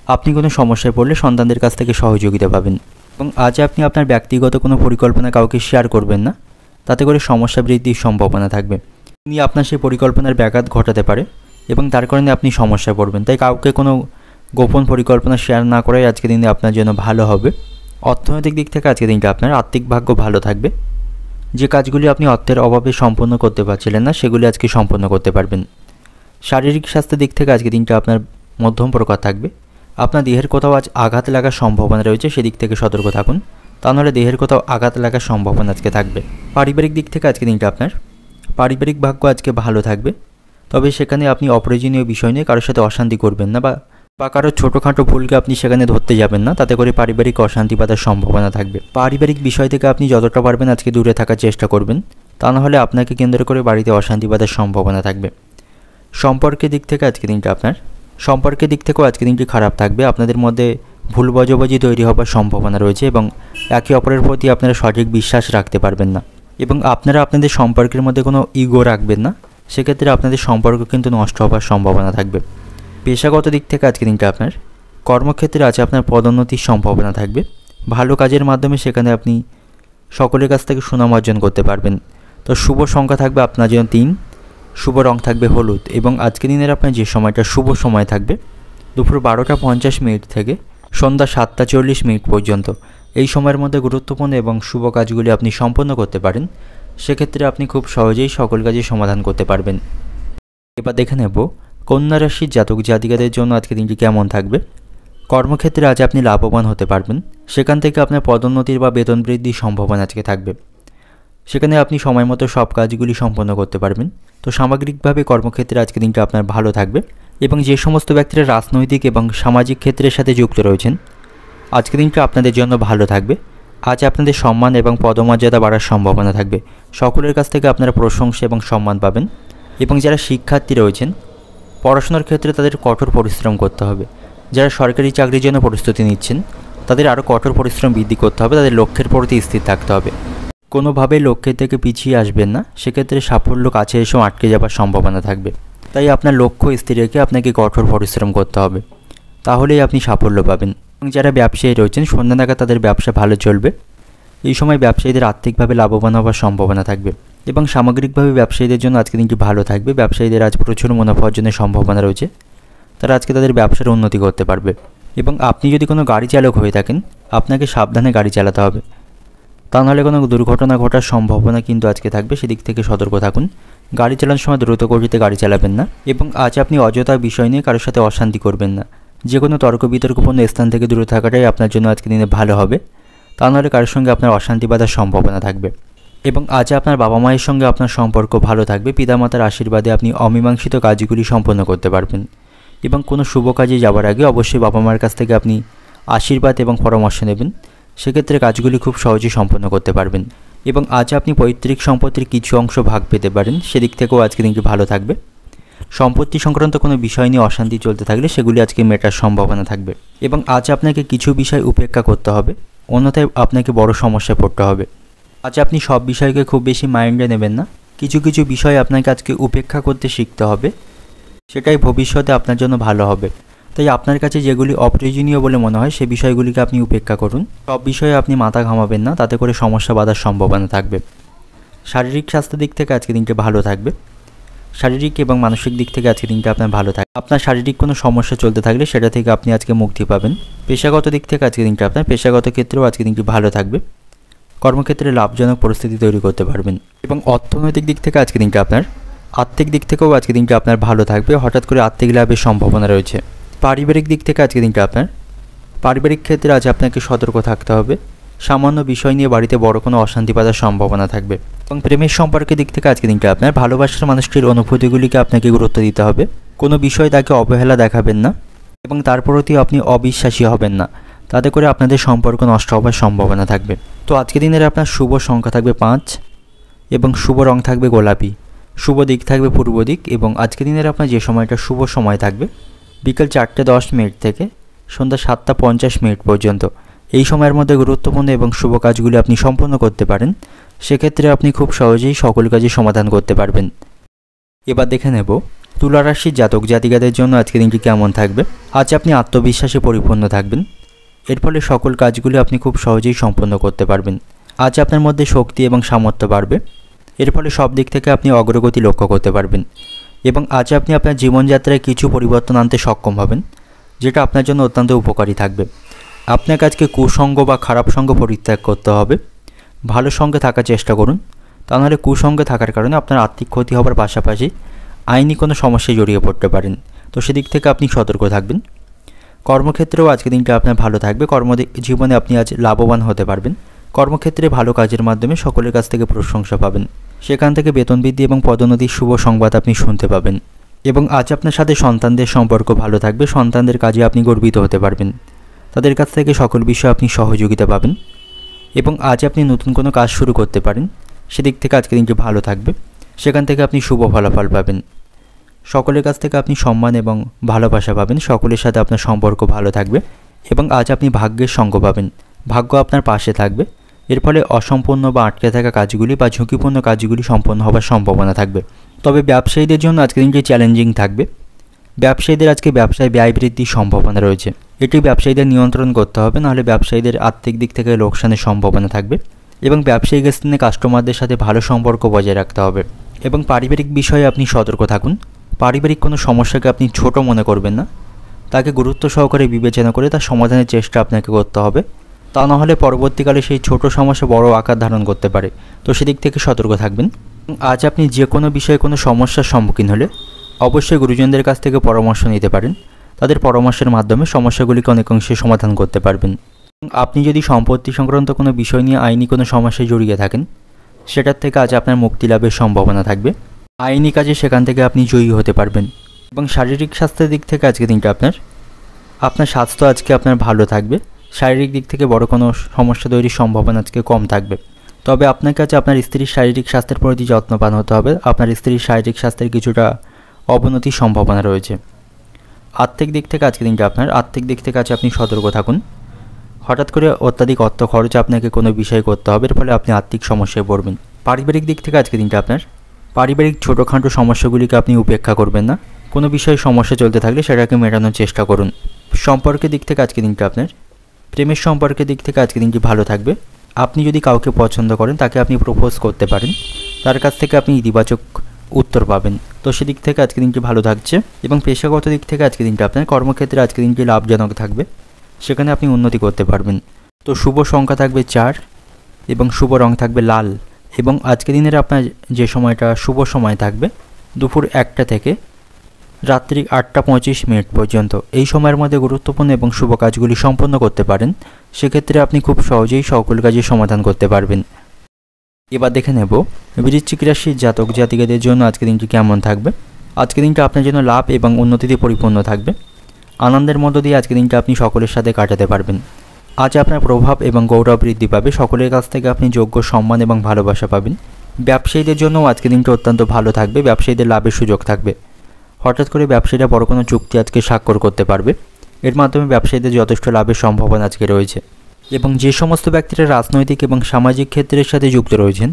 আপনি কোনো সমস্যায় পড়লে সন্তানদের কাছ থেকে সহযোগিতা পাবেন। এবং আজ আপনি আপনার ব্যক্তিগত কোনো পরিকল্পনা কাউকে শেয়ার করবেন না, তাতে করে সমস্যা বৃদ্ধির সম্ভাবনা থাকবে। তিনি আপনার সেই পরিকল্পনার ব্যাঘাত ঘটাতে পারে এবং তার কারণে আপনি সমস্যায় পড়বেন। তাই কাউকে কোনো গোপন পরিকল্পনা শেয়ার না করাই আজকে দিনে আপনার জন্য ভালো হবে। অর্থনৈতিক দিক থেকে আজকে দিনটা আপনার আর্থিক ভাগ্য ভালো থাকবে। যে কাজগুলি আপনি অর্থের অভাবে সম্পন্ন করতে পারছিলেন না, সেগুলি আজকে সম্পন্ন করতে পারবেন। শারীরিক স্বাস্থ্যের দিক থেকে আজকে দিনটা আপনার মধ্যম প্রকার থাকবে। আপনার দেহের কোথাও আজ আঘাত লাগার সম্ভাবনা রয়েছে, সেদিক থেকে সতর্ক থাকুন, তা নাহলে দেহের কোথাও আঘাত লাগার সম্ভাবনা আজকে থাকবে। পারিবারিক দিক থেকে আজকে দিনটা আপনার পারিবারিক ভাগ্য আজকে ভালো থাকবে, তবে সেখানে আপনি অপ্রয়োজনীয় বিষয় নিয়ে কারোর সাথে অশান্তি করবেন না, বা কারোর ছোটোখাটো ভুলকে আপনি সেখানে ধরতে যাবেন না, তাতে করে পারিবারিক অশান্তি বাঁধার সম্ভাবনা থাকবে। পারিবারিক বিষয় থেকে আপনি যতটা পারবেন আজকে দূরে থাকার চেষ্টা করবেন, তা নাহলে আপনাকে কেন্দ্র করে বাড়িতে অশান্তি বাঁধার সম্ভাবনা থাকবে। সম্পর্কের দিক থেকে আজকে দিনটা আপনার সম্পর্কের দিক থেকেও আজকে দিনটি খারাপ থাকবে। আপনাদের মধ্যে ভুল বোঝাবুঝি তৈরি হবার সম্ভাবনা রয়েছে এবং একে অপরের প্রতি আপনারা সঠিক বিশ্বাস রাখতে পারবেন না এবং আপনারা আপনাদের সম্পর্কের মধ্যে কোনো ইগো রাখবেন না, সেক্ষেত্রে আপনাদের সম্পর্ক কিন্তু নষ্ট হবার সম্ভাবনা থাকবে। পেশাগত দিক থেকে আজকে দিনটা আপনার কর্মক্ষেত্রে আছে আপনার পদোন্নতির সম্ভাবনা থাকবে। ভালো কাজের মাধ্যমে সেখানে আপনি সকলের কাছ থেকে সুনাম অর্জন করতে পারবেন। তো শুভ সংখ্যা থাকবে আপনার জন্য 3, শুভ রং থাকবে হলুদ। এবং আজকে দিনের আপনার যে সময়টা শুভ সময় থাকবে দুপুর 12:50 থেকে সন্ধ্যা 7:40 পর্যন্ত, এই সময়ের মধ্যে গুরুত্বপূর্ণ এবং শুভ কাজগুলি আপনি সম্পন্ন করতে পারেন। সেক্ষেত্রে আপনি খুব সহজেই সকল কাজের সমাধান করতে পারবেন। এবার দেখে নেব কন্যা রাশির জাতক জাতিকাদের জন্য আজকে দিনটি কেমন থাকবে। কর্মক্ষেত্রে আজ আপনি লাভবান হতে পারবেন, সেখান থেকে আপনার পদোন্নতির বা বেতন বৃদ্ধির সম্ভাবনা আজকে থাকবে। সেখানে আপনি সময় মতো সব কাজগুলি সম্পন্ন করতে পারবেন। তো সামগ্রিকভাবে কর্মক্ষেত্রে আজকে দিনটা আপনার ভালো থাকবে। এবং যে সমস্ত ব্যক্তিরা রাজনৈতিক এবং সামাজিক ক্ষেত্রের সাথে যুক্ত রয়েছেন, আজকে দিনটা আপনাদের জন্য ভালো থাকবে। আজ আপনাদের সম্মান এবং পদমর্যাদা বাড়ার সম্ভাবনা থাকবে। সকলের কাছ থেকে আপনারা প্রশংসা এবং সম্মান পাবেন। এবং যারা শিক্ষার্থী রয়েছেন, পড়াশোনার ক্ষেত্রে তাদের কঠোর পরিশ্রম করতে হবে। যারা সরকারি চাকরির জন্য প্রস্তুতি নিচ্ছেন, তাদের আরও কঠোর পরিশ্রম বৃদ্ধি করতে হবে, তাদের লক্ষ্যের প্রতি স্থির থাকতে হবে। কোনোভাবে লক্ষ্যের থেকে পিছিয়ে আসবেন না, সেক্ষেত্রে সাফল্য কাছে এসেও আটকে যাবার সম্ভাবনা থাকবে। তাই আপনার লক্ষ্য স্থির রেখে আপনাকে কঠোর পরিশ্রম করতে হবে, তাহলেই আপনি সাফল্য পাবেন। এবং যারা ব্যবসায়ী রয়েছেন, সন্ধ্যা নাগাদ তাদের ব্যবসা ভালো চলবে। এই সময় ব্যবসায়ীদের আর্থিকভাবে লাভবান হওয়ার সম্ভাবনা থাকবে। এবং সামগ্রিকভাবে ব্যবসায়ীদের জন্য আজকে দিনটি ভালো থাকবে। ব্যবসায়ীদের আজ প্রচুর মুনাফা অর্জনের সম্ভাবনা রয়েছে, তারা আজকে তাদের ব্যবসার উন্নতি করতে পারবে। এবং আপনি যদি কোনো গাড়ি চালক হয়ে থাকেন, আপনাকে সাবধানে গাড়ি চালাতে হবে, তা নাহলে কোনো দুর্ঘটনা ঘটার সম্ভাবনা কিন্তু আজকে থাকবে, সেদিক থেকে সতর্ক থাকুন। গাড়ি চালানোর সময় দ্রুত গতিতে গাড়ি চালাবেন না। এবং আজ আপনি অযথা বিষয় নিয়ে কারোর সাথে অশান্তি করবেন না। যে কোনো তর্ক বিতর্কপূর্ণ স্থান থেকে দূরে থাকাটাই আপনার জন্য আজকে দিনে ভালো হবে, তা নাহলে কারোর সঙ্গে আপনার অশান্তি বাঁধার সম্ভাবনা থাকবে। এবং আজ আপনার বাবা মায়ের সঙ্গে আপনার সম্পর্ক ভালো থাকবে। পিতামাতার আশীর্বাদে আপনি অমীমাংসিত কাজগুলি সম্পন্ন করতে পারবেন। এবং কোনো শুভ কাজে যাওয়ার আগে অবশ্যই বাবা মায়ের কাছ থেকে আপনি আশীর্বাদ এবং পরামর্শ নেবেন, সেক্ষেত্রে কাজগুলি খুব সহজেই সম্পন্ন করতে পারবেন। এবং আজ আপনি পৈতৃক সম্পত্তির কিছু অংশ ভাগ পেতে পারেন, সেদিক থেকেও আজকে দিনটি ভালো থাকবে। সম্পত্তি সংক্রান্ত কোনো বিষয় নিয়ে অশান্তি চলতে থাকলে সেগুলি আজকে মেটার সম্ভাবনা থাকবে। এবং আজ আপনাকে কিছু বিষয় উপেক্ষা করতে হবে, অন্যথায় আপনাকে বড় সমস্যায় পড়তে হবে। আজ আপনি সব বিষয়কে খুব বেশি মাইন্ডে নেবেন না, কিছু কিছু বিষয় আপনাকে আজকে উপেক্ষা করতে শিখতে হবে, সেটাই ভবিষ্যতে আপনার জন্য ভালো হবে। তাই আপনার কাছে যেগুলি অপ্রয়োজনীয় বলে মনে হয় সেই বিষয়গুলিকে আপনি উপেক্ষা করুন। সব বিষয়ে আপনি মাথা ঘামাবেন না, তাতে করে সমস্যা বাঁধার সম্ভাবনা থাকবে। শারীরিক স্বাস্থ্যের দিক থেকে আজকে দিনটি ভালো থাকবে। শারীরিক এবং মানসিক দিক থেকে আজকে দিনটা আপনার ভালো থাকবে। আপনার শারীরিক কোনো সমস্যা চলতে থাকলে সেটা থেকে আপনি আজকে মুক্তি পাবেন। পেশাগত দিক থেকে আজকে দিনটা আপনার পেশাগত ক্ষেত্রেও আজকে দিনটি ভালো থাকবে। কর্মক্ষেত্রে লাভজনক পরিস্থিতি তৈরি করতে পারবেন। এবং অর্থনৈতিক দিক থেকে আজকে দিনটা আপনার আর্থিক দিক থেকেও আজকে দিনটা আপনার ভালো থাকবে, হঠাৎ করে আর্থিক লাভের সম্ভাবনা রয়েছে। পারিবারিক দিক থেকে আজকে দিনটা আপনার পারিবারিক ক্ষেত্রে আজ আপনাকে সতর্ক থাকতে হবে, সামান্য বিষয় নিয়ে বাড়িতে বড় কোনো অশান্তি বাঁধার সম্ভাবনা থাকবে। এবং প্রেমের সম্পর্কের দিক থেকে আজকে দিনটা আপনার ভালোবাসার মানুষটির অনুভূতিগুলিকে আপনাকে গুরুত্ব দিতে হবে, কোনো বিষয়ে তাকে অবহেলা দেখাবেন না এবং তার প্রতি আপনি অবিশ্বাসী হবেন না, তাতে করে আপনাদের সম্পর্ক নষ্ট হওয়ার সম্ভাবনা থাকবে। তো আজকে দিনের আপনার শুভ সংখ্যা থাকবে 5 এবং শুভ রং থাকবে গোলাপি, শুভ দিক থাকবে পূর্ব দিক। এবং আজকে দিনের আপনার যে সময়টা শুভ সময় থাকবে বিকেল 4:10 থেকে সন্ধ্যা 7:50 পর্যন্ত। এই সময়ের মধ্যে গুরুত্বপূর্ণ এবং শুভ কাজগুলি আপনি সম্পন্ন করতে পারেন, সেক্ষেত্রে আপনি খুব সহজেই সকল কাজই সমাধান করতে পারবেন। এবার দেখে নেব তুলা রাশির জাতক জাতিকাদের জন্য আজকে দিনটি কেমন থাকবে। আজ আপনি আত্মবিশ্বাসে পরিপূর্ণ থাকবেন, এর ফলে সকল কাজগুলি আপনি খুব সহজেই সম্পন্ন করতে পারবেন। আজ আপনার মধ্যে শক্তি এবং সামর্থ্য বাড়বে, এর ফলে সব দিক থেকে আপনি অগ্রগতি লক্ষ্য করতে পারবেন। এবং আজ আপনি আপনার জীবনযাত্রায় কিছু পরিবর্তন আনতে সক্ষম হবেন, যেটা আপনার জন্য অত্যন্ত উপকারী থাকবে। আপনাকে আজকে কুসঙ্গ বা খারাপ সঙ্গ পরিত্যাগ করতে হবে, ভালো সঙ্গে থাকার চেষ্টা করুন, তা নাহলে কুসঙ্গে থাকার কারণে আপনার আর্থিক ক্ষতি হওয়ার পাশাপাশি আইনি কোনো সমস্যায় জড়িয়ে পড়তে পারেন, তো সেদিক থেকে আপনি সতর্ক থাকবেন। কর্মক্ষেত্রেও আজকে দিনটা আপনার ভালো থাকবে, জীবনে আপনি আজ লাভবান হতে পারবেন। কর্মক্ষেত্রে ভালো কাজের মাধ্যমে সকলের কাছ থেকে প্রশংসা পাবেন, সেখান থেকে বেতন বৃদ্ধি এবং পদোন্নতির শুভ সংবাদ আপনি শুনতে পাবেন। এবং আজ আপনার সাথে সন্তানদের সম্পর্ক ভালো থাকবে, সন্তানদের কাজে আপনি গর্বিত হতে পারবেন, তাদের কাছ থেকে সকল বিষয়ে আপনি সহযোগিতা পাবেন। এবং আজ আপনি নতুন কোনো কাজ শুরু করতে পারেন, সেদিক থেকে আজকে দিনটি ভালো থাকবে, সেখান থেকে আপনি শুভ ফলাফল পাবেন। সকলের কাছ থেকে আপনি সম্মান এবং ভালোবাসা পাবেন, সকলের সাথে আপনার সম্পর্ক ভালো থাকবে। এবং আজ আপনি ভাগ্যের সঙ্গ পাবেন, ভাগ্য আপনার পাশে থাকবে, এর ফলে অসম্পূর্ণ বা আটকে থাকা কাজগুলি বা ঝুঁকিপূর্ণ কাজগুলি সম্পন্ন হওয়ার সম্ভাবনা থাকবে। তবে ব্যবসায়ীদের জন্য আজকে দিনটি চ্যালেঞ্জিং থাকবে, ব্যবসায়ীদের আজকে ব্যবসায় ব্যয় বৃদ্ধির সম্ভাবনা রয়েছে, এটি ব্যবসায়ীদের নিয়ন্ত্রণ করতে হবে, নাহলে ব্যবসায়ীদের আর্থিক দিক থেকে লোকসানের সম্ভাবনা থাকবে। এবং ব্যবসায়িক স্থানে কাস্টমারদের সাথে ভালো সম্পর্ক বজায় রাখতে হবে। এবং পারিবারিক বিষয়ে আপনি সতর্ক থাকুন, পারিবারিক কোনো সমস্যাকে আপনি ছোট মনে করবেন না, তাকে গুরুত্ব সহকারে বিবেচনা করে তার সমাধানের চেষ্টা আপনাকে করতে হবে, তা নাহলে পরবর্তীকালে সেই ছোট সমস্যা বড় আকার ধারণ করতে পারে, তো সেদিক থেকে সতর্ক থাকবেন। আজ আপনি যে কোনো বিষয়ে কোনো সমস্যার সম্মুখীন হলে অবশ্যই গুরুজনদের কাছ থেকে পরামর্শ নিতে পারেন, তাদের পরামর্শের মাধ্যমে সমস্যাগুলিকে অনেকাংশে সমাধান করতে পারবেন। আপনি যদি সম্পত্তি সংক্রান্ত কোনো বিষয় নিয়ে আইনি কোনো সমস্যায় জড়িয়ে থাকেন, সেটার থেকে আজ আপনার মুক্তি লাভের সম্ভাবনা থাকবে, আইনি কাজে সেখান থেকে আপনি জয়ী হতে পারবেন। এবং শারীরিক স্বাস্থ্যের দিক থেকে আজকে দিনটা আপনার স্বাস্থ্য আজকে আপনার ভালো থাকবে, শারীরিক দিক থেকে বড় কোনো সমস্যা তৈরির সম্ভাবনা আজকে কম থাকবে। তবে আপনার কাছে আপনার স্ত্রীর শারীরিক স্বাস্থ্যের প্রতি যত্নবান হতে হবে, আপনার স্ত্রীর শারীরিক স্বাস্থ্যের কিছুটা অবনতির সম্ভাবনা রয়েছে। আর্থিক দিক থেকে আজকে দিনটা আর্থিক দিক থেকে আজ আপনি সতর্ক থাকুন, হঠাৎ করে অত্যাধিক অর্থ খরচ আপনাকে কোনো বিষয় করতে হবে, এর ফলে আপনি আর্থিক সমস্যায় পড়বেন। পারিবারিক দিক থেকে আজকে দিনটা পারিবারিক ছোটোখাটো সমস্যাগুলিকে আপনি উপেক্ষা করবেন না, কোনো বিষয়ে সমস্যা চলতে থাকলে সেটাকে মেটানোর চেষ্টা করুন। সম্পর্কের দিক থেকে আজকে দিনটা প্রেমের সম্পর্কের দিক থেকে আজকে দিনটি ভালো থাকবে। আপনি যদি কাউকে পছন্দ করেন তাকে আপনি প্রপোজ করতে পারেন, তার কাছ থেকে আপনি ইতিবাচক উত্তর পাবেন, তো সেদিক থেকে আজকে দিনটি ভালো থাকছে। এবং পেশাগত দিক থেকে আজকে দিনটা কর্মক্ষেত্রে আজকে দিনটি লাভজনক থাকবে, সেখানে আপনি উন্নতি করতে পারবেন। তো শুভ সংখ্যা থাকবে 4 এবং শুভ রং থাকবে লাল। এবং আজকে দিনের আপনার যে সময়টা শুভ সময় থাকবে দুপুর 1টা থেকে রাত্রি 8:25 পর্যন্ত, এই সময়ের মধ্যে গুরুত্বপূর্ণ এবং শুভ কাজগুলি সম্পন্ন করতে পারেন, সেক্ষেত্রে আপনি খুব সহজেই সকল কাজের সমাধান করতে পারবেন। এবার দেখে নেব বৃশ্চিক রাশির জাতক জাতিকাদের জন্য আজকে দিনটি কেমন থাকবে। আজকে দিনটা আপনার জন্য লাভ এবং উন্নতিতে পরিপূর্ণ থাকবে, আনন্দের মধ্য দিয়ে আজকে দিনটা আপনি সকলের সাথে কাটাতে পারবেন। আজ আপনার প্রভাব এবং গৌরব বৃদ্ধি পাবে। সকলের কাছ থেকে আপনি যোগ্য সম্মান এবং ভালোবাসা পাবেন। ব্যবসায়ীদের জন্য আজকে দিনটা অত্যন্ত ভালো থাকবে। ব্যবসায়ীদের লাভের সুযোগ থাকবে। হঠাৎ করে ব্যবসায়ীরা বড় কোনো চুক্তি আজকে স্বাক্ষর করতে পারবে। এর মাধ্যমে ব্যবসায়ীদের যথেষ্ট লাভের সম্ভাবনা আজকে রয়েছে। এবং যে সমস্ত ব্যক্তিরা রাজনৈতিক এবং সামাজিক ক্ষেত্রের সাথে যুক্ত রয়েছেন,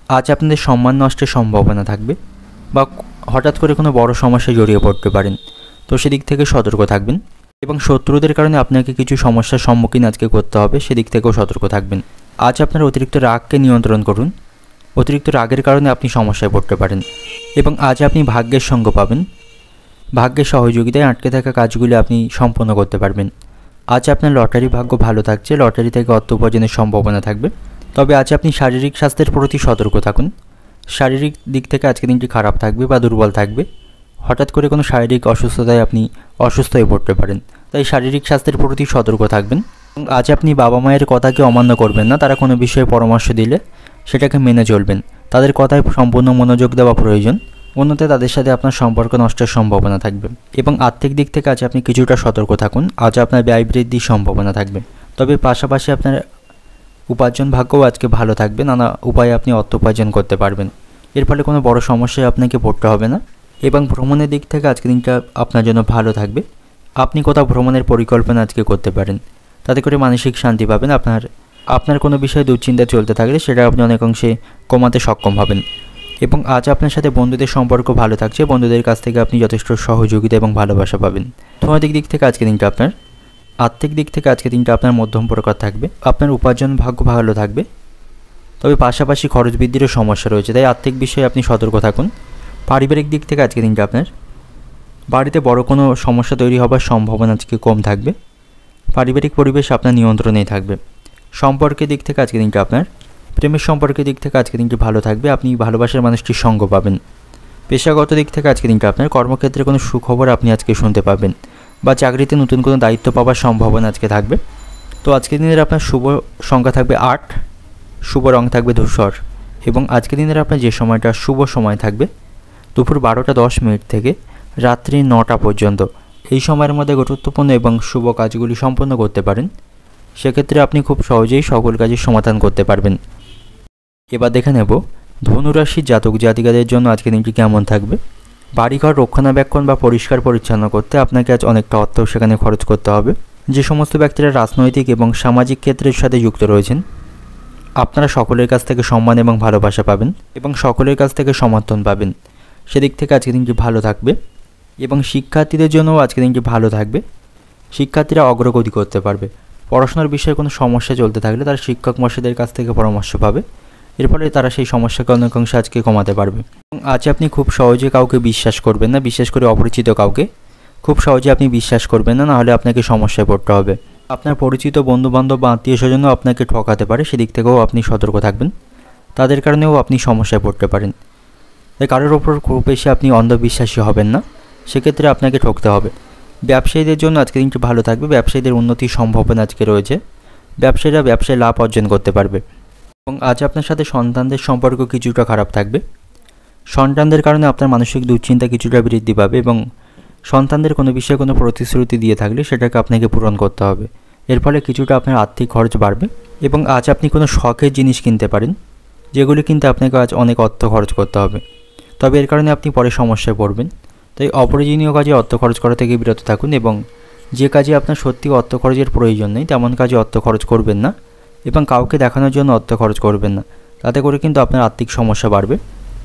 আজ আপনাদের সম্মান নষ্টের সম্ভাবনা থাকবে বা হঠাৎ করে কোনো বড় সমস্যায় জড়িয়ে পড়তে পারেন। তো সেদিক থেকে সতর্ক থাকবেন। এবং শত্রুদের কারণে আপনাকে কিছু সমস্যার সম্মুখীন আজকে করতে হবে, সেদিক থেকেও সতর্ক থাকবেন। আজ আপনার অতিরিক্ত রাগকে নিয়ন্ত্রণ করুন। অতিরিক্ত রাগের কারণে আপনি সমস্যায় পড়তে পারেন। এবং আজ আপনি ভাগ্যের সঙ্গ পাবেন। ভাগ্যের সহযোগিতায় আটকে থাকা কাজগুলি আপনি সম্পন্ন করতে পারবেন। আজ আপনার লটারি ভাগ্য ভালো থাকছে। লটারি থেকে অর্থ উপার্জনের সম্ভাবনা থাকবে। তবে আজ আপনি শারীরিক স্বাস্থ্যের প্রতি সতর্ক থাকুন। শারীরিক দিক থেকে আজকে দিনটি খারাপ থাকবে বা দুর্বল থাকবে। হঠাৎ করে কোনো শারীরিক অসুস্থতায় আপনি অসুস্থ হয়ে পড়তে পারেন। তাই শারীরিক স্বাস্থ্যের প্রতি সতর্ক থাকবেন। আজ আপনি বাবা মায়ের কথাকে অমান্য করবেন না। তারা কোনো বিষয়ে পরামর্শ দিলে সেটাকে মেনে চলবেন। তাদের কথায় সম্পূর্ণ মনোযোগ দেওয়া প্রয়োজন। অন্যথায় তাদের সাথে আপনার সম্পর্ক নষ্টের সম্ভাবনা থাকবে। এবং আর্থিক দিক থেকে আজ আপনি কিছুটা সতর্ক থাকুন। আজ আপনার ব্যয় বৃদ্ধির সম্ভাবনা থাকবে। তবে পাশাপাশি আপনার উপার্জন ভাগ্যও আজকে ভালো থাকবে। নানা উপায়ে আপনি অর্থ উপার্জন করতে পারবেন। এর ফলে কোনো বড় সমস্যায় আপনাকে পড়তে হবে না। এবং ভ্রমণের দিক থেকে আজকে দিনটা আপনার জন্য ভালো থাকবে। আপনি কোথাও ভ্রমণের পরিকল্পনা আজকে করতে পারেন। তাতে করে মানসিক শান্তি পাবেন। আপনার কোনো বিষয়ে দুশ্চিন্তা চলতে থাকলে সেটা আপনি অনেক অংশে কমাতে সক্ষম হবেন। এবং আজ আপনার সাথে বন্ধুদের সম্পর্ক ভালো থাকছে। বন্ধুদের কাছ থেকে আপনি যথেষ্ট সহযোগিতা এবং ভালোবাসা পাবেন। অর্থনৈতিক দিক থেকে আজকে দিনটা আপনার আর্থিক দিক থেকে আজকে দিনটা আপনার মধ্যম প্রকার থাকবে। আপনার উপার্জন ভাগ্য ভালো থাকবে। তবে পাশাপাশি খরচ বৃদ্ধিরও সমস্যা রয়েছে। তাই আর্থিক বিষয়ে আপনি সতর্ক থাকুন। পারিবারিক দিক থেকে আজকে দিনটা আপনার বাড়িতে বড় কোনো সমস্যা তৈরি হবার সম্ভাবনা আজকে কম থাকবে। পারিবারিক পরিবেশ আপনার নিয়ন্ত্রণেই থাকবে। সম্পর্কের দিক থেকে আজকে দিনটা আপনার প্রেমের সম্পর্কের দিক থেকে আজকে দিনটি ভালো থাকবে। আপনি ভালোবাসার মানুষটির সঙ্গ পাবেন। পেশাগত দিক থেকে আজকে দিনটা আপনার কর্মক্ষেত্রে কোনো সুখবর আপনি আজকে শুনতে পাবেন বা চাকরিতে নতুন কোনো দায়িত্ব পাওয়ার সম্ভাবনা আজকে থাকবে। তো আজকের দিনের আপনার শুভ সংখ্যা থাকবে 8, শুভ রং থাকবে ধূসর। এবং আজকের দিনের আপনার যে সময়টা শুভ সময় থাকবে দুপুর 12:10 থেকে রাত্রি 9টা পর্যন্ত। এই সময়ের মধ্যে গুরুত্বপূর্ণ এবং শুভ কাজগুলি সম্পন্ন করতে পারেন। সেক্ষেত্রে আপনি খুব সহজেই সকল কাজের সমাধান করতে পারবেন। এবার দেখে নেব ধনুরাশির জাতক জাতিকাদের জন্য আজকের দিনটি কেমন থাকবে। বাড়িঘর রক্ষণাবেক্ষণ বা পরিষ্কার পরিচ্ছন্ন করতে আপনাকে আজ অনেকটা অর্থ সেখানে খরচ করতে হবে। যে সমস্ত ব্যক্তিরা রাজনৈতিক এবং সামাজিক ক্ষেত্রের সাথে যুক্ত রয়েছেন, আপনারা সকলের কাছ থেকে সম্মান এবং ভালোবাসা পাবেন এবং সকলের কাছ থেকে সমর্থন পাবেন। সেদিক থেকে আজকের দিনটি ভালো থাকবে। এবং শিক্ষার্থীদের জন্যও আজকের দিনটি ভালো থাকবে। শিক্ষার্থীরা অগ্রগতি করতে পারবে। পড়াশোনার বিষয়ে কোনো সমস্যা চলতে থাকলে তারা শিক্ষক মশাইদের কাছ থেকে পরামর্শ পাবে। এর ফলে তারা সেই সমস্যাকে অনেকাংশে আজকে কমাতে পারবে। এবং আজ আপনি খুব সহজে কাউকে বিশ্বাস করবেন না, বিশেষ করে অপরিচিত কাউকে খুব সহজে আপনি বিশ্বাস করবেন না, নাহলে আপনাকে সমস্যায় পড়তে হবে। আপনার পরিচিত বন্ধুবান্ধব বা আত্মীয় স্বজনও আপনাকে ঠকাতে পারে। সেদিক থেকেও আপনি সতর্ক থাকবেন। তাদের কারণেও আপনি সমস্যায় পড়তে পারেন। তাই কারোর ওপর খুব বেশি আপনি অন্ধবিশ্বাসী হবেন না। সেক্ষেত্রে আপনাকে ঠকতে হবে। ব্যবসায়ীদের জন্য আজকে দিনটি ভালো থাকবে। ব্যবসায়ীদের উন্নতির সম্ভাবনা আজকে রয়েছে। ব্যবসায়ীরা ব্যবসায় লাভ অর্জন করতে পারবে। এবং আজ আপনার সাথে সন্তানদের সম্পর্ক কিছুটা খারাপ থাকবে। সন্তানদের কারণে আপনার মানসিক দুশ্চিন্তা কিছুটা বৃদ্ধি পাবে এবং সন্তানদের কোনো বিষয়ে কোনো প্রতিশ্রুতি দিয়ে থাকলে সেটাকে আপনাকে পূরণ করতে হবে। এর ফলে কিছুটা আপনার আর্থিক খরচ বাড়বে। এবং আজ আপনি কোনো শখের জিনিস কিনতে পারেন, যেগুলি কিনতে আপনাকে আজ অনেক অর্থ খরচ করতে হবে। তবে এর কারণে আপনি পরে সমস্যায় পড়বেন। তাই অপ্রয়োজনীয় কাজে অর্থ খরচ করা থেকে বিরত থাকুন। এবং যে কাজে আপনার সত্যি অর্থ খরচের প্রয়োজন নেই তেমন কাজে অর্থ খরচ করবেন না। এবং কাউকে দেখানোর জন্য অর্থ খরচ করবেন না। তাতে করে কিন্তু আপনার আর্থিক সমস্যা বাড়বে।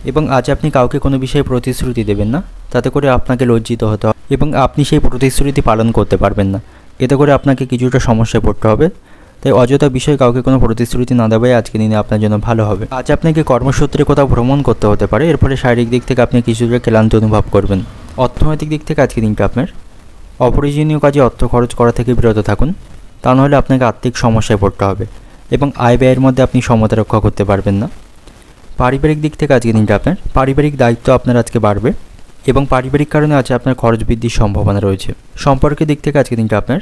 এবং আজ আপনি কাউকে কোনো বিষয়ে প্রতিশ্রুতি দেবেন না, তাতে করে আপনাকে লজ্জিত হতে হবে এবং আপনি সেই প্রতিশ্রুতি পালন করতে পারবেন না। এতে করে আপনাকে কিছুটা সমস্যায় পড়তে হবে। তাই অযথা বিষয়ে কাউকে কোনো প্রতিশ্রুতি না দেওয়াই আজকের দিনে আপনার জন্য ভালো হবে। আজ আপনাকে কর্মসূত্রে কোথাও ভ্রমণ করতে হতে পারে। এর ফলে শারীরিক দিক থেকে আপনি কিছুটা ক্লান্ত অনুভব করবেন। অর্থনৈতিক দিক থেকে আজকের দিনটা আপনার অপ্রয়োজনীয় কাজে অর্থ খরচ করা থেকে বিরত থাকুন। তা নাহলে আপনাকে আর্থিক সমস্যায় পড়তে হবে এবং আয় ব্যয়ের মধ্যে আপনি সমতা রক্ষা করতে পারবেন না। পারিবারিক দিক থেকে আজকের দিনটা আপনার পারিবারিক দায়িত্ব আপনার আজকে বাড়বে এবং পারিবারিক কারণে আজ আপনার খরচ বৃদ্ধির সম্ভাবনা রয়েছে। সম্পর্কের দিক থেকে আজকের দিনটা আপনার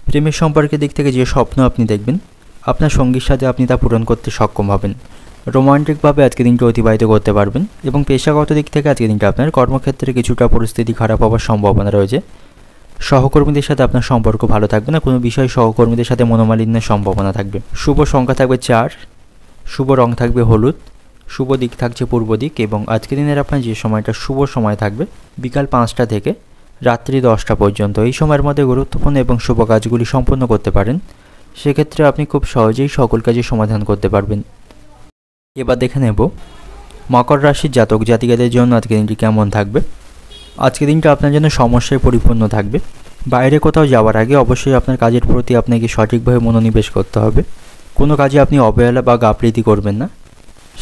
প্রেমের সম্পর্কের দিক থেকে যে স্বপ্ন আপনি দেখবেন আপনার সঙ্গীর সাথে আপনি তা পূরণ করতে সক্ষম হবেন। রোমান্টিকভাবে আজকের দিনটা অতিবাহিত করতে পারবেন। এবং পেশাগত দিক থেকে আজকের দিনটা আপনার কর্মক্ষেত্রে কিছুটা পরিস্থিতি খারাপ হওয়ার সম্ভাবনা রয়েছে। সহকর্মীদের সাথে আপনার সম্পর্ক ভালো থাকবে না, কোনো বিষয়ে সহকর্মীদের সাথে মনোমালিন্যের সম্ভাবনা থাকবে। শুভ সংখ্যা থাকবে 4, শুভ রং থাকবে হলুদ, শুভ দিক থাকছে পূর্ব দিক এবং আজকের দিনের আপনার যে সময়টা শুভ সময় থাকবে বিকাল 5টা থেকে রাত্রি 10টা পর্যন্ত। এই সময়ের মধ্যে গুরুত্বপূর্ণ এবং শুভ কাজগুলি সম্পন্ন করতে পারেন, সেক্ষেত্রে আপনি খুব সহজেই সকল কাজের সমাধান করতে পারবেন। এবার দেখে নেব মকর রাশির জাতক জাতিকাদের জন্য আজকের দিনটি কেমন থাকবে। আজকের দিনটা আপনার জন্য সমস্যায় পরিপূর্ণ থাকবে। বাইরে কোথাও যাওয়ার আগে অবশ্যই আপনার কাজের প্রতি আপনাকে সঠিকভাবে মনোনিবেশ করতে হবে। কোনো কাজে আপনি অবহেলা বা গাফিলতি করবেন না,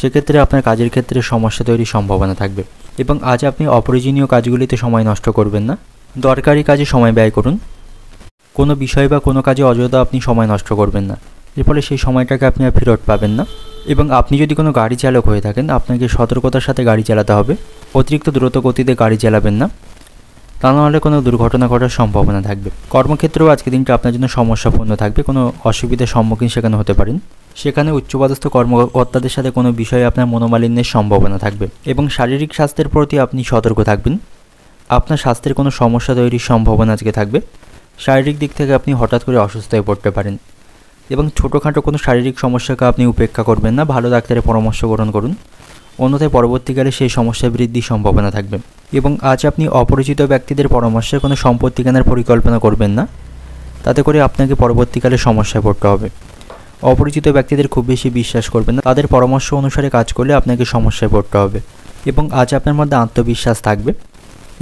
সেক্ষেত্রে আপনার কাজের ক্ষেত্রে সমস্যা তৈরির সম্ভাবনা থাকবে। এবং আজ আপনি অপ্রয়োজনীয় কাজগুলিতে সময় নষ্ট করবেন না, দরকারি কাজে সময় ব্যয় করুন। কোনো বিষয় বা কোনো কাজে অযথা আপনি সময় নষ্ট করবেন না, এর ফলে সেই সময়টাকে আপনি আর ফেরত পাবেন না। এবং আপনি যদি কোনো গাড়ি চালক হয়ে থাকেন, আপনাকে সতর্কতার সাথে গাড়ি চালাতে হবে, অতিরিক্ত দ্রুত গতিতে গাড়ি চালাবেন না, তা নাহলে কোনো দুর্ঘটনা ঘটার সম্ভাবনা থাকবে। কর্মক্ষেত্রেও আজকের দিনটা আপনার জন্য সমস্যাপূর্ণ থাকবে, কোনো অসুবিধার সম্মুখীন সেখানে হতে পারেন। সেখানে উচ্চপদস্থ কর্মকর্তাদের সাথে কোনো বিষয়ে আপনার মনোমালিন্যের সম্ভাবনা থাকবে। এবং শারীরিক স্বাস্থ্যের প্রতি আপনি সতর্ক থাকবেন, আপনার স্বাস্থ্যের কোনো সমস্যা তৈরির সম্ভাবনা আজকে থাকবে। শারীরিক দিক থেকে আপনি হঠাৎ করে অসুস্থ হয়ে পড়তে পারেন। এবং ছোটোখাটো কোনো শারীরিক সমস্যাকে আপনি উপেক্ষা করবেন না, ভালো ডাক্তারের পরামর্শ গ্রহণ করুন, অন্যথায় পরবর্তীকালে সেই সমস্যা বৃদ্ধির সম্ভাবনা থাকবে। এবং আজ আপনি অপরিচিত ব্যক্তিদের পরামর্শে কোনো সম্পত্তি কেনার পরিকল্পনা করবেন না, তাতে করে আপনাকে পরবর্তীকালে সমস্যায় পড়তে হবে। অপরিচিত ব্যক্তিদের খুব বেশি বিশ্বাস করবেন না, তাদের পরামর্শ অনুসারে কাজ করলে আপনাকে সমস্যায় পড়তে হবে। এবং আজ আপনার মধ্যে আত্মবিশ্বাস থাকবে,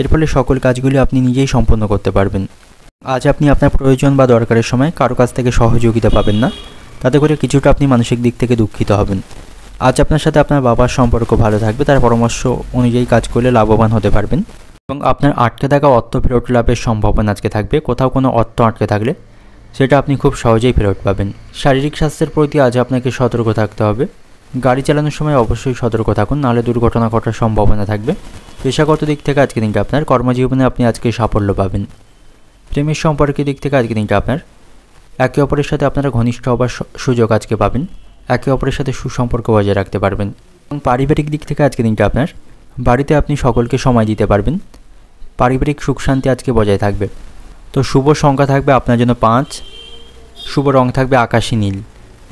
এর ফলে সকল কাজগুলি আপনি নিজেই সম্পন্ন করতে পারবেন। আজ আপনি আপনার প্রয়োজন বা দরকারের সময় কারো কাছ থেকে সহযোগিতা পাবেন না, তাতে করে কিছুটা আপনি মানসিক দিক থেকে দুঃখিত হবেন। আজ আপনার সাথে আপনার বাবার সম্পর্ক ভালো থাকবে, তার পরামর্শ অনুযায়ী কাজ করলে লাভবান হতে পারবেন। এবং আপনার আটকে থাকা অর্থ ফেরত লাভের সম্ভাবনা আজকে থাকবে। কোথাও কোনো অর্থ আটকে থাকলে সেটা আপনি খুব সহজেই ফেরত পাবেন। শারীরিক স্বাস্থ্যের প্রতি আজ আপনাকে সতর্ক থাকতে হবে, গাড়ি চালানোর সময় অবশ্যই সতর্ক থাকুন, নাহলে দুর্ঘটনা ঘটার সম্ভাবনা থাকবে। পেশাগত দিক থেকে আজকের দিনটা আপনার কর্মজীবনে আপনি আজকে সাফল্য পাবেন। প্রেমের সম্পর্কের দিক থেকে আজকের দিনটা আপনার একে অপরের সাথে আপনারা ঘনিষ্ঠ হবার সুযোগ আজকে পাবেন, একে অপরের সাথে সুসম্পর্ক বজায় রাখতে পারবেন। এবং পারিবারিক দিক থেকে আজকের দিনটা আপনার বাড়িতে আপনি সকলকে সময় দিতে পারবেন, পারিবারিক সুখ শান্তি আজকে বজায় থাকবে। তো শুভ সংখ্যা থাকবে আপনার জন্য 5, শুভ রং থাকবে আকাশী নীল।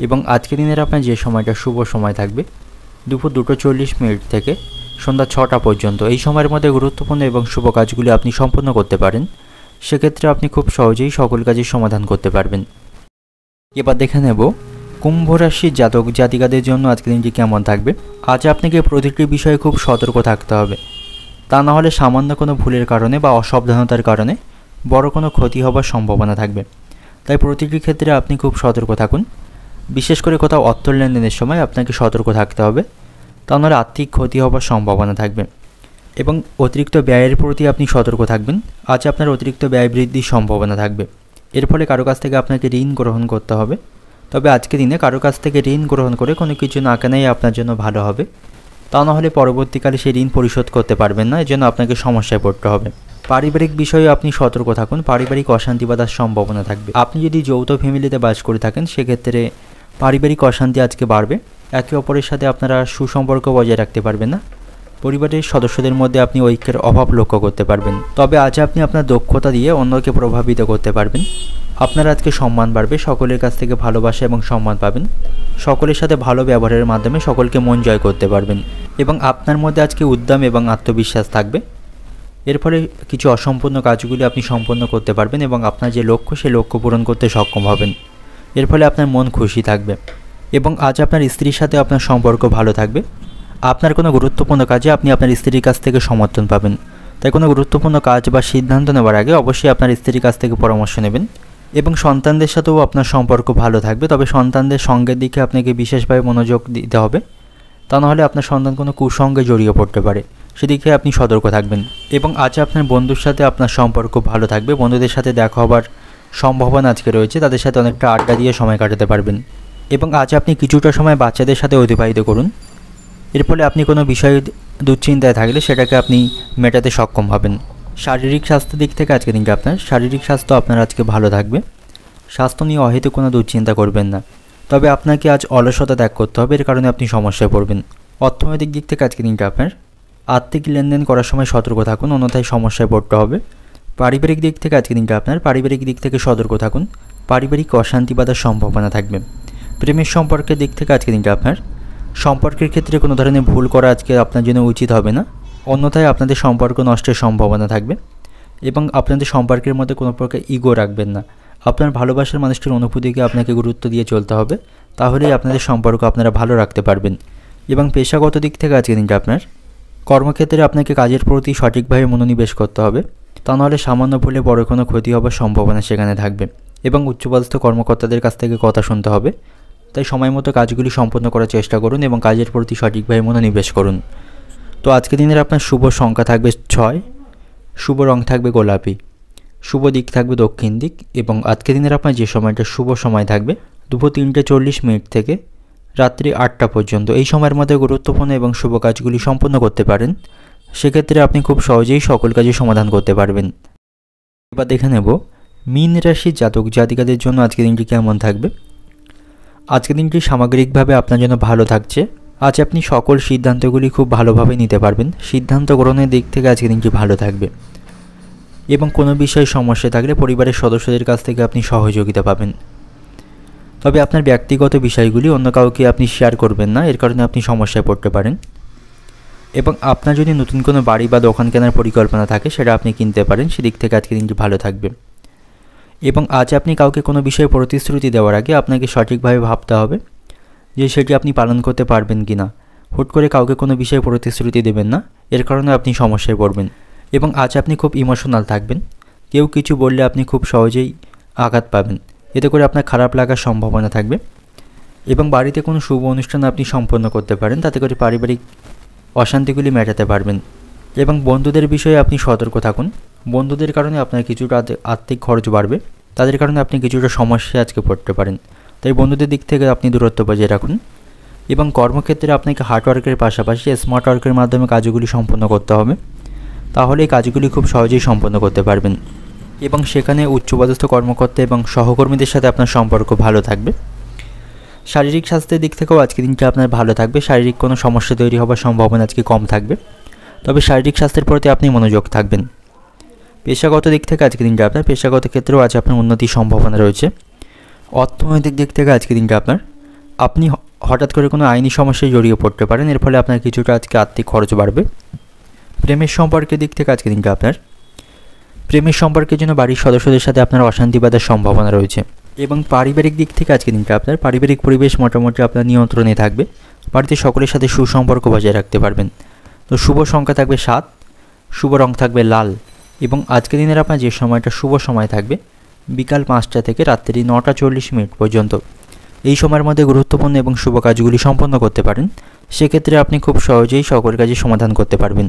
এবং আজকের দিনের আপনার যে সময়টা শুভ সময় থাকবে দুপুর 2:40 থেকে সন্ধ্যা 6টা পর্যন্ত। এই সময়ের মধ্যে গুরুত্বপূর্ণ এবং শুভ কাজগুলি আপনি সম্পন্ন করতে পারেন, সেক্ষেত্রে আপনি খুব সহজেই সকল কাজের সমাধান করতে পারবেন। এবার দেখে নেব কুম্ভ রাশির জাতক জাতিকাদের জন্য আজকের দিনটি কেমন থাকবে। আজ আপনাকে প্রতিটি বিষয়ে খুব সতর্ক থাকতে হবে, তা না হলে সামান্য কোনো ভুলের কারণে বা অসাবধানতার কারণে বড় কোনো ক্ষতি হবার সম্ভাবনা থাকবে। তাই প্রতিটি ক্ষেত্রে আপনি খুব সতর্ক থাকুন, বিশেষ করে কোথাও অর্থ লেনদেনের সময় আপনাকে সতর্ক থাকতে হবে, তা নাহলে আর্থিক ক্ষতি হবার সম্ভাবনা থাকবে। এবং অতিরিক্ত ব্যয়ের প্রতি আপনি সতর্ক থাকবেন, আজ আপনার অতিরিক্ত ব্যয় বৃদ্ধির সম্ভাবনা থাকবে। এর ফলে কারো কাছ থেকে আপনাকে ঋণ গ্রহণ করতে হবে, তবে আজকের দিনে কারো কাছ থেকে ঋণ গ্রহণ করে কোনো কিছু না কেনাই আপনার জন্য ভালো হবে, তা নাহলে পরবর্তীকালে সেই ঋণ পরিশোধ করতে পারবেন না, এর জন্য আপনাকে সমস্যায় পড়তে হবে। পারিবারিক বিষয়ে আপনি সতর্ক থাকুন, পারিবারিক অশান্তি বাধার সম্ভাবনা থাকবে। আপনি যদি যৌথ ফ্যামিলিতে বাস করে থাকেন, সেক্ষেত্রে পারিবারিক অশান্তি আজকে বাড়বে, একে অপরের সাথে আপনারা সুসম্পর্ক বজায় রাখতে পারবেন না, পরিবারের সদস্যদের মধ্যে আপনি ঐক্যের অভাব লক্ষ্য করতে পারবেন। তবে আজ আপনি আপনার দক্ষতা দিয়ে অন্যকে প্রভাবিত করতে পারবেন, আপনার আজকে সম্মান বাড়বে, সকলের কাছ থেকে ভালোবাসা এবং সম্মান পাবেন, সকলের সাথে ভালো ব্যবহারের মাধ্যমে সকলকে মন জয় করতে পারবেন। এবং আপনার মধ্যে আজকে উদ্যম এবং আত্মবিশ্বাস থাকবে, এর ফলে কিছু অসম্পূর্ণ কাজগুলি আপনি সম্পন্ন করতে পারবেন এবং আপনার যে লক্ষ্য সে লক্ষ্য পূরণ করতে সক্ষম হবেন, এর ফলে আপনার মন খুশি থাকবে। এবং আজ আপনার স্ত্রীর সাথে আপনার সম্পর্ক ভালো থাকবে, আপনার কোনো গুরুত্বপূর্ণ কাজে আপনি আপনার স্ত্রীর কাছ থেকে সমর্থন পাবেন। তাই কোনো গুরুত্বপূর্ণ কাজ বা সিদ্ধান্ত নেওয়ার আগে অবশ্যই আপনার স্ত্রীর কাছ থেকে পরামর্শ নেবেন। এবং সন্তানদের সাথেও আপনার সম্পর্ক ভালো থাকবে, তবে সন্তানদের সঙ্গের দিকে আপনাকে বিশেষভাবে মনোযোগ দিতে হবে, তা নাহলে আপনার সন্তান কোনো কুসঙ্গে জড়িয়ে পড়তে পারে, সেদিকে আপনি সতর্ক থাকবেন। এবং আজ আপনার বন্ধুর সাথে আপনার সম্পর্ক ভালো থাকবে, বন্ধুদের সাথে দেখা হবার সম্ভাবনা আজকে রয়েছে, তাদের সাথে অনেকটা আড্ডা দিয়ে সময় কাটাতে পারবেন। এবং আজ আপনি কিছুটা সময় বাচ্চাদের সাথে অতিবাহিত করুন, এর ফলে আপনি কোনো বিষয়ে দুশ্চিন্তায় থাকলে সেটাকে আপনি মেটাতে সক্ষম হবেন। শারীরিক স্বাস্থ্যের দিক থেকে আজকে দিনটা আপনার শারীরিক স্বাস্থ্য আপনার আজকে ভালো থাকবে, স্বাস্থ্য নিয়ে অহেতুক কোনো দুশ্চিন্তা করবেন না, তবে আপনাকে আজ অলসতা ত্যাগ করতে হবে, এর কারণে আপনি সমস্যায় পড়বেন। অর্থনৈতিক দিক থেকে আজকে দিনটা আপনার আর্থিক লেনদেন করার সময় সতর্ক থাকুন, অন্যথায় সমস্যায় পড়তে হবে। পারিবারিক দিক থেকে আজকের দিনটা আপনার পারিবারিক দিক থেকে সতর্ক থাকুন, পারিবারিক অশান্তি বাঁধার সম্ভাবনা থাকবে। প্রেমের সম্পর্কের দিক থেকে আজকের দিনটা আপনার সম্পর্কের ক্ষেত্রে কোনো ধরনের ভুল করা আজকে আপনার জন্য উচিত হবে না, অন্যথায় আপনাদের সম্পর্ক নষ্টের সম্ভাবনা থাকবে। এবং আপনাদের সম্পর্কের মধ্যে কোনো প্রকার ইগো রাখবেন না, আপনার ভালোবাসার মানুষটির অনুভূতিকে আপনাকে গুরুত্ব দিয়ে চলতে হবে, তাহলেই আপনাদের সম্পর্ক আপনারা ভালো রাখতে পারবেন। এবং পেশাগত দিক থেকে আজকের দিনটা আপনার কর্মক্ষেত্রে আপনাকে কাজের প্রতি সঠিকভাবে মনোনিবেশ করতে হবে, তা নাহলে সামান্য ভুলে বড় কোনো ক্ষতি হওয়ার সম্ভাবনা সেখানে থাকবে। এবং উচ্চপদস্থ কর্মকর্তাদের কাছ থেকে কথা শুনতে হবে, তাই সময় মতো কাজগুলি সম্পন্ন করার চেষ্টা করুন এবং কাজের প্রতি সঠিকভাবে মনোনিবেশ করুন। তো আজকের দিনের আপনার শুভ সংখ্যা থাকবে 6, শুভ রং থাকবে গোলাপি, শুভ দিক থাকবে দক্ষিণ দিক। এবং আজকের দিনের আপনার যে সময়টা শুভ সময় থাকবে দুপুর 3:40 থেকে রাত্রি 8টা পর্যন্ত। এই সময়ের মধ্যে গুরুত্বপূর্ণ এবং শুভ কাজগুলি সম্পন্ন করতে পারেন, সেক্ষেত্রে আপনি খুব সহজেই সকল কাজই সমাধান করতে পারবেন। এবার দেখে নেব মীন রাশির জাতক জাতিকাদের জন্য আজকের দিনটি কেমন থাকবে। আজকের দিনটি সামগ্রিকভাবে আপনার জন্য ভালো থাকছে। আজ আপনি সকল সিদ্ধান্তগুলি খুব ভালোভাবে নিতে পারবেন, সিদ্ধান্ত গ্রহণের দিক থেকে আজকের দিনটি ভালো থাকবে। এবং কোনো বিষয়ে সমস্যা থাকলে পরিবারের সদস্যদের কাছ থেকে আপনি সহযোগিতা পাবেন। তবে আপনার ব্যক্তিগত বিষয়গুলি অন্য কাউকে আপনি শেয়ার করবেন না, এর কারণে আপনি সমস্যায় পড়তে পারেন। এবং আপনার যদি নতুন কোনো বাড়ি বা দোকান কেনার পরিকল্পনা থাকে সেটা আপনি কিনতে পারেন, সেদিক থেকে আজকের দিনটি ভালো থাকবে। এবং আজ আপনি কাউকে কোনো বিষয়ে প্রতিশ্রুতি দেওয়ার আগে আপনাকে সঠিকভাবে ভাবতে হবে যে সেটি আপনি পালন করতে পারবেন কি না। হুট করে কাউকে কোনো বিষয়ে প্রতিশ্রুতি দেবেন না, এর কারণে আপনি সমস্যায় পড়বেন। এবং আজ আপনি খুব ইমোশনাল থাকবেন, কেউ কিছু বললে আপনি খুব সহজেই আঘাত পাবেন, এতে করে আপনার খারাপ লাগার সম্ভাবনা থাকবে। এবং বাড়িতে কোনো শুভ অনুষ্ঠান আপনি সম্পন্ন করতে পারেন, তাতে করে পারিবারিক অশান্তিগুলি মেটাতে পারবেন। এবং বন্ধুদের বিষয়ে আপনি সতর্ক থাকুন, বন্ধুদের কারণে আপনার কিছুটা আর্থিক খরচ বাড়বে, তাদের কারণে আপনি কিছুটা সমস্যায় আজকে পড়তে পারেন, তাই বন্ধুদের দিক থেকে আপনি দূরত্ব বজায় রাখুন। এবং কর্মক্ষেত্রে আপনাকে হার্ডওয়ার্কের পাশাপাশি স্মার্ট ওয়ার্কের মাধ্যমে কাজগুলি সম্পন্ন করতে হবে, তাহলে এই কাজগুলি খুব সহজেই সম্পন্ন করতে পারবেন। এবং সেখানে উচ্চপদস্থ কর্মকর্তা এবং সহকর্মীদের সাথে আপনার সম্পর্ক ভালো থাকবে। শারীরিক স্বাস্থ্যের দিক থেকেও আজকের দিনটা আপনার ভালো থাকবে, শারীরিক কোনো সমস্যা তৈরি হওয়ার সম্ভাবনা আজকে কম থাকবে, তবে শারীরিক স্বাস্থ্যের প্রতি আপনি মনোযোগ থাকবেন। পেশাগত দিক থেকে আজকের দিনটা আপনার পেশাগত ক্ষেত্রেও আজ আপনার উন্নতির সম্ভাবনা রয়েছে। অর্থনৈতিক দিক থেকে আজকের দিনটা আপনি হঠাৎ করে কোনো আইনি সমস্যায় জড়িয়ে পড়তে পারেন, এর ফলে আপনার কিছুটা আজকে আর্থিক খরচ বাড়বে। প্রেমের সম্পর্কের দিক থেকে আজকের দিনটা আপনার প্রেমের সম্পর্কের জন্য বাড়ির সদস্যদের সাথে আপনার অশান্তি বাঁধার সম্ভাবনা রয়েছে। এবং পারিবারিক দিক থেকে আজকের দিনটা আপনার পারিবারিক পরিবেশ মোটামুটি আপনার নিয়ন্ত্রণে থাকবে, বাড়িতে সকলের সাথে সুসম্পর্ক বজায় রাখতে পারবেন। তো শুভ সংখ্যা থাকবে 7, শুভ রং থাকবে লাল। এবং আজকের দিনের আপনার যে সময়টা শুভ সময় থাকবে বিকাল 5টা থেকে রাত্রি 9:40 পর্যন্ত। এই সময়ের মধ্যে গুরুত্বপূর্ণ এবং শুভ কাজগুলি সম্পন্ন করতে পারেন, সেক্ষেত্রে আপনি খুব সহজেই সকল কাজে সমাধান করতে পারবেন।